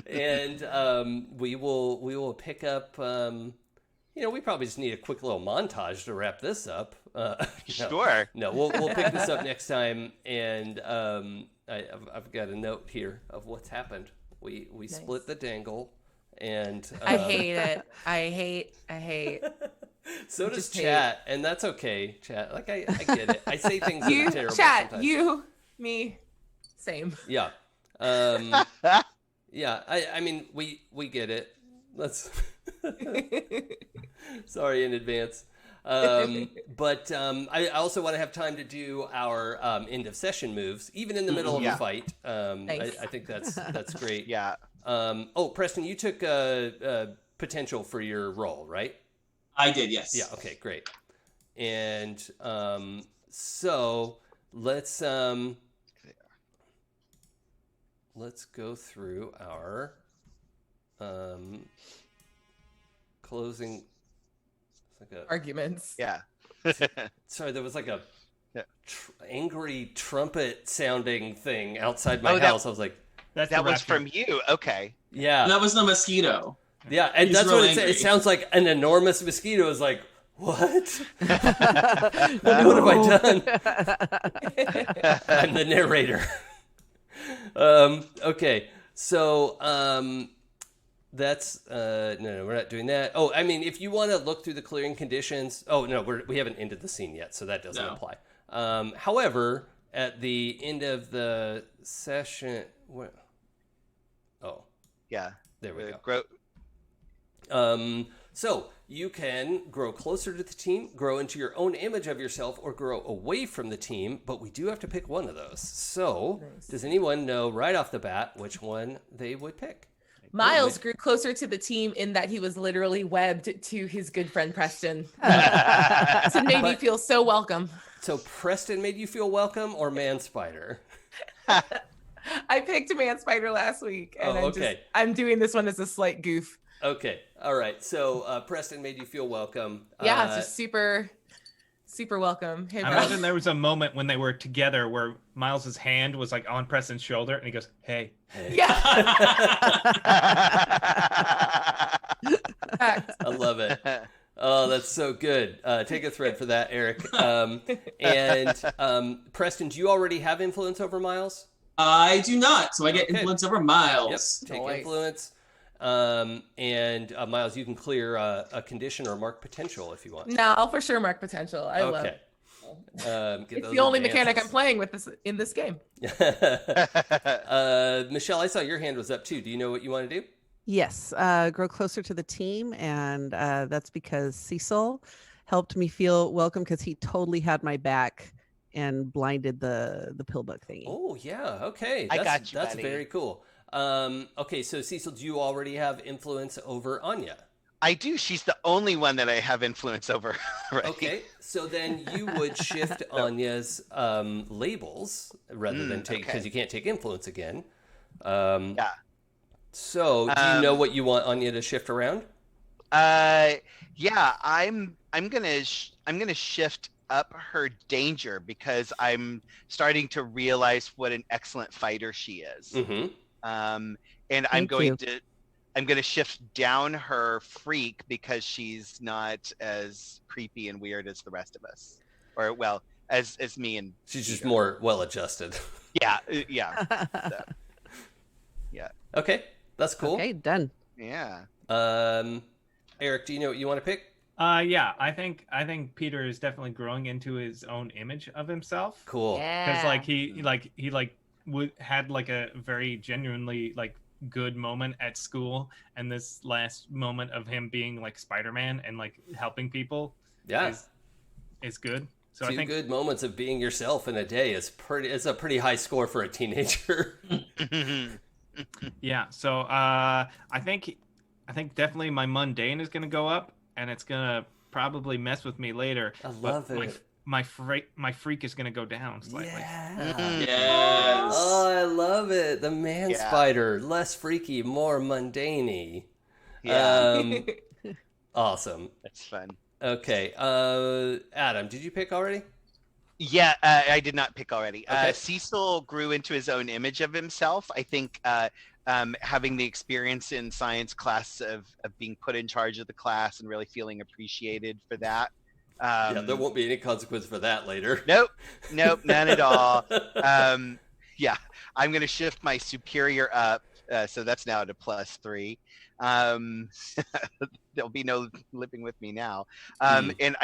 And we will pick up. We probably just need a quick little montage to wrap this up. Sure. No, we'll pick this up next time. And I've got a note here of what's happened. We Nice. split the dangle, and I hate it. I hate. So does Just hate. chat, and that's okay. Chat, like I get it. I say things that You are terrible chat, sometimes. you, me, same. Yeah. Yeah, I mean, we get it. Let's. Sorry in advance. But I also want to have time to do our end of session moves, even in the middle of Yeah. a fight. Nice. I think that's great. Yeah. Preston, you took potential for your role, right? I did, yes. Yeah. Okay. Great. And so let's go through our closing. It's like Arguments. Yeah. sorry, there was like a Yeah. angry trumpet sounding thing outside my Oh, that- house. I was like, That's That the was rapture. from you. Okay. yeah, That was the mosquito. yeah, and He's that's real what angry. it sounds like. An enormous mosquito is like, what? What have I done? I'm the narrator. Okay, so that's no, we're not doing that. Oh, I mean, if you want to look through the clearing conditions. Oh no, we haven't ended the scene yet, so that doesn't No. apply. However, at the end of the session, Yeah. there we go. Grow. So you can grow closer to the team, grow into your own image of yourself, or grow away from the team, but we do have to pick one of those. So Nice. does anyone know right off the bat which one they would pick? Miles grew closer to the team in that he was literally webbed to his good friend Preston. So made me feel so welcome. So Preston made you feel welcome, or Man Spider? I picked a man spider last week, and Oh, okay. I'm doing this one as a slight goof. Okay, all right. So Preston made you feel welcome. Yeah, it's just super, super welcome. Hey, I bro. imagine there was a moment when they were together where Miles's hand was like on Preston's shoulder, and he goes, "Hey." Yeah. I love it. Oh, that's so good. Take a thread for that, Eric. Preston, do you already have influence over Miles? I do not, so I get Okay. influence over Yep. Miles. Take Nice. influence. Miles, you can clear a condition or mark potential if you want. No, I'll for sure mark potential. I love Okay. it. Get It's those the only mechanic I'm advances. playing with in this game. Michelle, I saw your hand was up too. Do you know what you want to do? Yes, grow closer to the team, and that's because Cecil helped me feel welcome because he totally had my back and blinded the pill book thingy. Oh yeah, okay. I got you, That's buddy. very cool. Okay, so Cecil, do you already have influence over Anya? I do. She's the only one that I have influence over. Right? Okay, so then you would shift Anya's labels rather than take, because you can't take influence again. Yeah. So do you know what you want Anya to shift around? Yeah. I'm gonna shift up her danger because I'm starting to realize what an excellent fighter she is. Mm-hmm. And Thank you. I'm going to shift down her freak because she's not as creepy and weird as the rest of us, or well, as me and She's just Peter. more well-adjusted. Yeah, yeah, Okay, that's cool. Okay, done. yeah. Eric, do you know what you want to pick? Yeah, I think Peter is definitely growing into his own image of himself. Cool. Because Yeah. like he had like a very genuinely like good moment at school, and this last moment of him being like Spider-Man and like helping people Yeah. is good. So Two I think good moments of being yourself in a day is it's a pretty high score for a teenager. yeah. So I think definitely my mundane is gonna go up, and it's gonna probably mess with me later. I but love it. My freak is gonna go down slightly. Yeah. Yes. Oh, I love it. The man Yeah. spider, less freaky, more mundane-y. Yeah, Awesome. that's fun. Okay. Adam, did you pick already? Yeah, I did not pick already. Okay. Cecil grew into his own image of himself. I think having the experience in science class of being put in charge of the class and really feeling appreciated for that. Yeah, there won't be any consequence for that later. Nope, none at all. Yeah, I'm going to shift my superior up, so that's now at a +3. There'll be no living with me now. And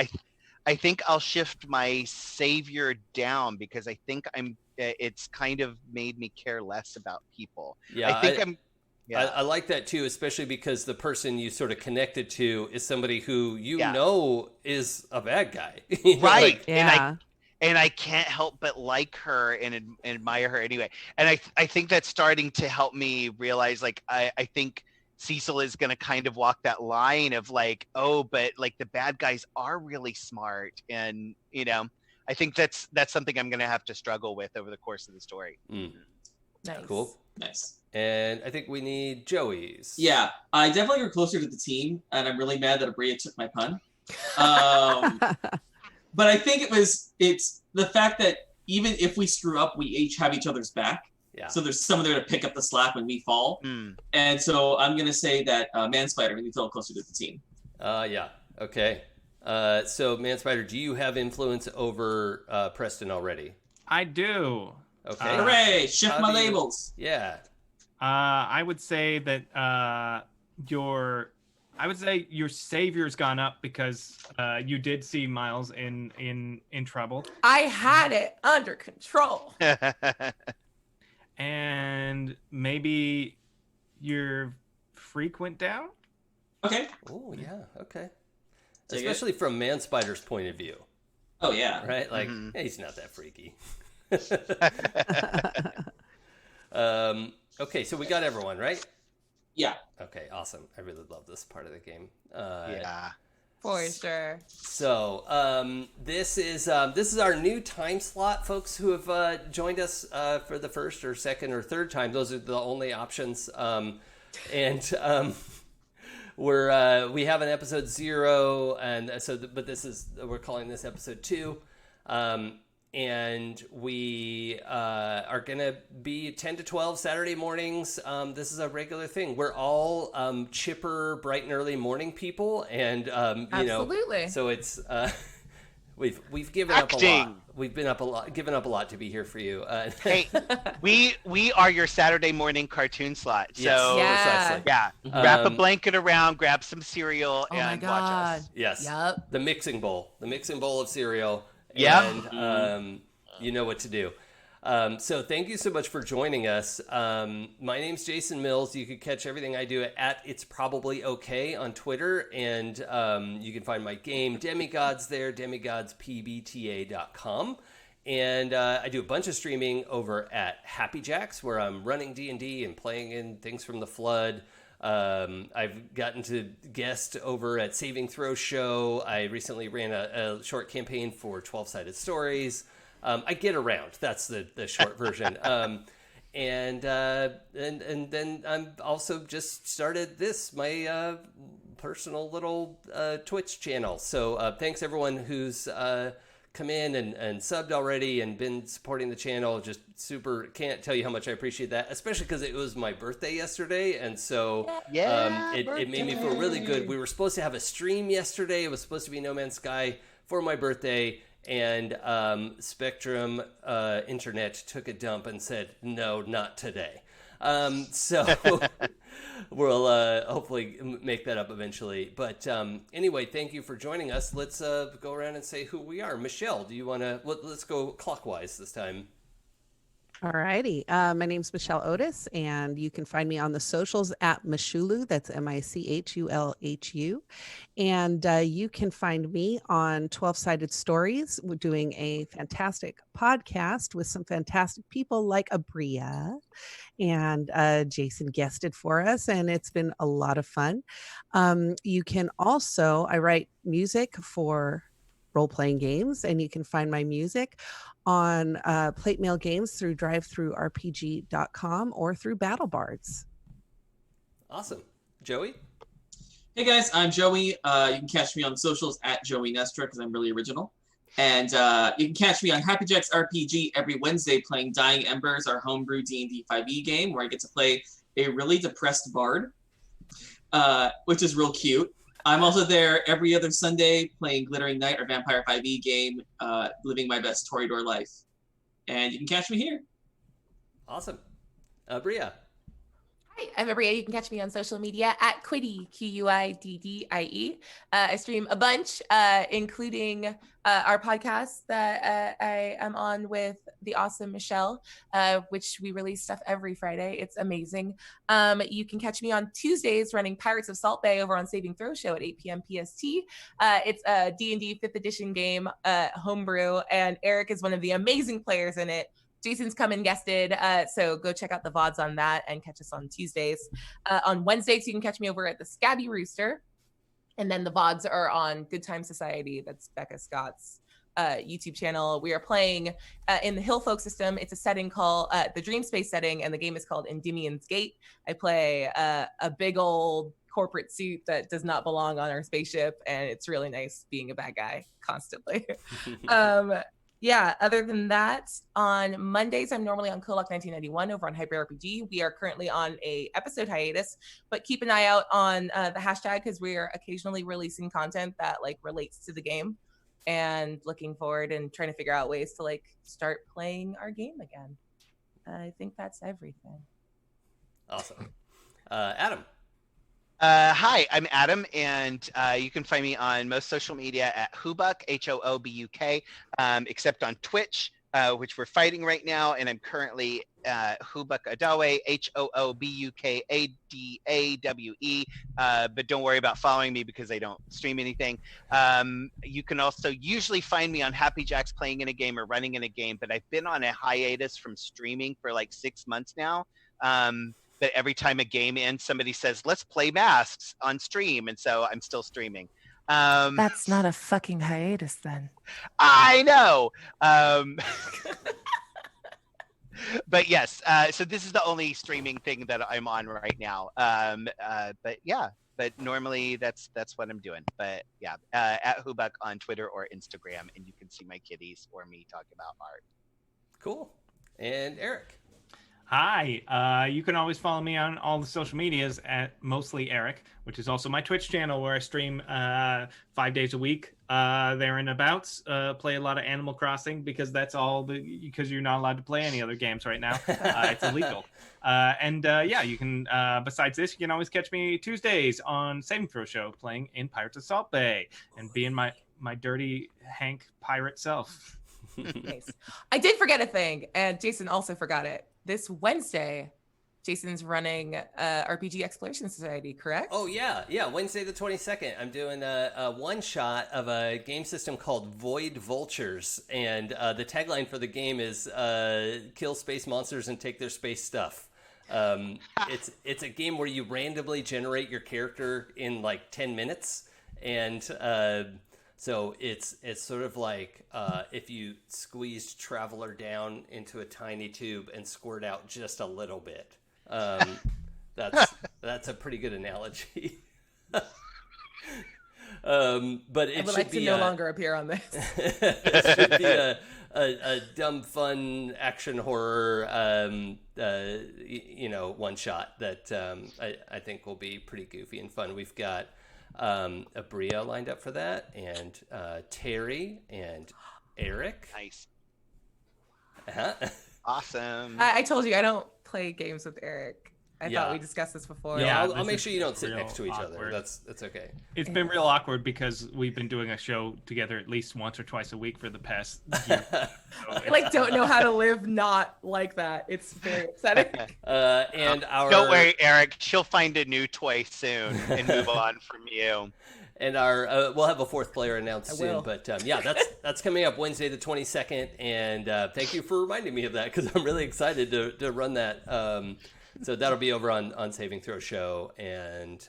I think I'll shift my savior down because I think it's kind of made me care less about people. Yeah, I think I like that too, especially because the person you sort of connected to is somebody who you Yeah. know is a bad guy. You know, right. like- Yeah. And I can't help but like her and admire her anyway. And I think that's starting to help me realize, like, I think Cecil is going to kind of walk that line of like, oh, but like the bad guys are really smart. And, you know, I think that's something I'm going to have to struggle with over the course of the story. Mm, Nice. cool. Nice. And I think we need Joey's. Yeah, I definitely grew closer to the team, and I'm really mad that Abria took my pun. But I think it's the fact that even if we screw up, we each have each other's back. Yeah. So there's someone there to pick up the slack when we fall. Mm. And so I'm going to say that Man Spider needs to feel closer to the team. Yeah. Okay. So Man Spider, do you have influence over Preston already? I do. Okay. Hooray! Shift how my do you- labels. Yeah. I would say that your savior's gone up because you did see Miles in trouble, I had it under control. and maybe your freak went down. Okay. Oh yeah. Okay. Take it. Especially from Man Spider's point of view, Oh, yeah. right? Like, Mhm. hey, he's not that freaky. Okay, so we got everyone, right? Yeah. Okay, awesome. I really love this part of the game. Yeah. For sure. So this is our new time slot, folks who have joined us for the first or second or third time. Those are the only options. We have an episode 0, and so but we're calling this episode 2. And we are going to be 10 to 12 Saturday mornings. This is a regular thing. We're all chipper, bright and early morning people. And, Absolutely. so it's, we've given up a lot. Acting. We've given up a lot to be here for you. Hey, we are your Saturday morning cartoon slot. So Yes, Yeah. precisely. yeah, wrap a Um, blanket around, grab some cereal, Oh my and watch god. us. Yes. Yup. The mixing bowl of cereal. Yep. And you know what to do. So thank you so much for joining us. My name's Jason Mills. You can catch everything I do at It's Probably Okay on Twitter. And you can find my game Demigods there, demigodspbta.com. And I do a bunch of streaming over at Happy Jacks, where I'm running D&D and playing in things from the Flood. I've gotten to guest over at Saving Throw Show. I recently ran a short campaign for 12-Sided Stories. I get around. That's the short version. And then I'm also just started my personal little Twitch channel. So thanks everyone who's come in and subbed already and been supporting the channel. Just super, can't tell you how much I appreciate that, especially because it was my birthday yesterday, and so it made me feel really good. We were supposed to have a stream yesterday. It was supposed to be No Man's Sky for my birthday, and Spectrum Internet took a dump and said, no, not today. So we'll hopefully make that up eventually. But anyway, thank you for joining us. Let's go around and say who we are. Michelle, do you want to? Let's go clockwise this time. All righty. My name's Michelle Otis, and you can find me on the socials at Michulu. That's Michulhu. And you can find me on 12-Sided Stories. We're doing a fantastic podcast with some fantastic people like Abria. And Jason guested for us, and it's been a lot of fun. You can also, I write music for role-playing games, and you can find my music on Plate Mail Games through drivethrurpg.com or through Battle Bards. Awesome. Joey? Hey guys, I'm Joey. You can catch me on socials at Joey Nestra because I'm really original. And you can catch me on Happy Jacks RPG every Wednesday playing Dying Embers, our homebrew D&D 5e game, where I get to play a really depressed bard, which is real cute. I'm also there every other Sunday playing Glittering Night, our Vampire 5e game, living my best Toreador life. And you can catch me here. Awesome. Bria. Hi, I'm Abria. You can catch me on social media at Quiddie, Quiddie. I stream a bunch, including our podcast that I am on with the awesome Michelle, which we release stuff every Friday. It's amazing. You can catch me on Tuesdays running Pirates of Salt Bay over on Saving Throw Show at 8 p.m. PST. It's a D&D 5th edition game, homebrew, and Eric is one of the amazing players in it. Jason's come and guested, so go check out the VODs on that and catch us on Tuesdays. On Wednesdays, you can catch me over at the Scabby Rooster. And then the VODs are on Good Time Society. That's Becca Scott's YouTube channel. We are playing in the Hill Folk system. It's a setting called the Dream Space setting, and the game is called Endymion's Gate. I play a big old corporate suit that does not belong on our spaceship, and it's really nice being a bad guy constantly. Yeah, other than that, on Mondays, I'm normally on Kolok 1991 over on Hyper RPG. We are currently on a episode hiatus, but keep an eye out on the hashtag because we are occasionally releasing content that like relates to the game, and looking forward and trying to figure out ways to like start playing our game again. I think that's everything. Awesome. Adam. Hi, I'm Adam, and you can find me on most social media at Hoobuk, Hoobuk, except on Twitch, which we're fighting right now, and I'm currently Hoobuk Adawe, Hoobukadawe, but don't worry about following me because I don't stream anything. You can also usually find me on Happy Jacks playing in a game or running in a game, but I've been on a hiatus from streaming for like 6 months now. But every time a game ends, somebody says, let's play Masks on stream. And so I'm still streaming. That's not a fucking hiatus then. I know. But yes, so this is the only streaming thing that I'm on right now. But yeah, but normally that's what I'm doing. But yeah, at Hoobuk on Twitter or Instagram, and you can see my kitties or me talk about art. Cool. And Eric. Hi, you can always follow me on all the social medias at Mostly Eric, which is also my Twitch channel where I stream 5 days a week there and abouts. Play a lot of Animal Crossing because that's all because you're not allowed to play any other games right now. It's illegal. Yeah, you can, besides this, you can always catch me Tuesdays on Saving Throw Show playing in Pirates of Salt Bay and being my dirty Hank pirate self. Nice. I did forget a thing, and Jason also forgot it. This Wednesday, Jason's running RPG Exploration Society, correct? Oh yeah, Wednesday the 22nd. I'm doing a one shot of a game system called Void Vultures, and the tagline for the game is "Kill space monsters and take their space stuff." It's a game where you randomly generate your character in like 10 minutes, and so it's sort of like if you squeezed Traveler down into a tiny tube and squirt out just a little bit. That's a pretty good analogy. But it I would should like to be no longer appear on this. it should be a dumb, fun action horror, one shot that I think will be pretty goofy and fun. We've got Abria lined up for that, and Terry and Eric. Nice. Uh-huh. Awesome. I told you I don't play games with Eric. I Yeah. thought we discussed this before. Yeah, this I'll make is sure you don't sit real next to each other. awkward. That's okay. It's been real awkward because we've been doing a show together at least once or twice a week for the past year. So I don't know how to live not like that. It's very upsetting. And our Don't worry, Eric. She'll find a new toy soon and move on from you. And our we'll have a fourth player announced I soon, will. but that's coming up Wednesday the 22nd, and thank you for reminding me of that because I'm really excited to run that. So that'll be over on Saving Throw Show, and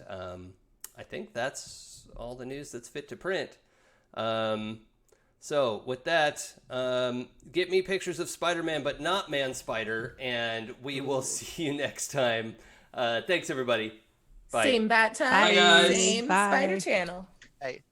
I think that's all the news that's fit to print. So with that, get me pictures of Spider-Man, but not Man-Spider, and we will see you next time. Thanks, everybody. Bye. Same bat time, Bye, guys. same Bye. spider channel. Hey.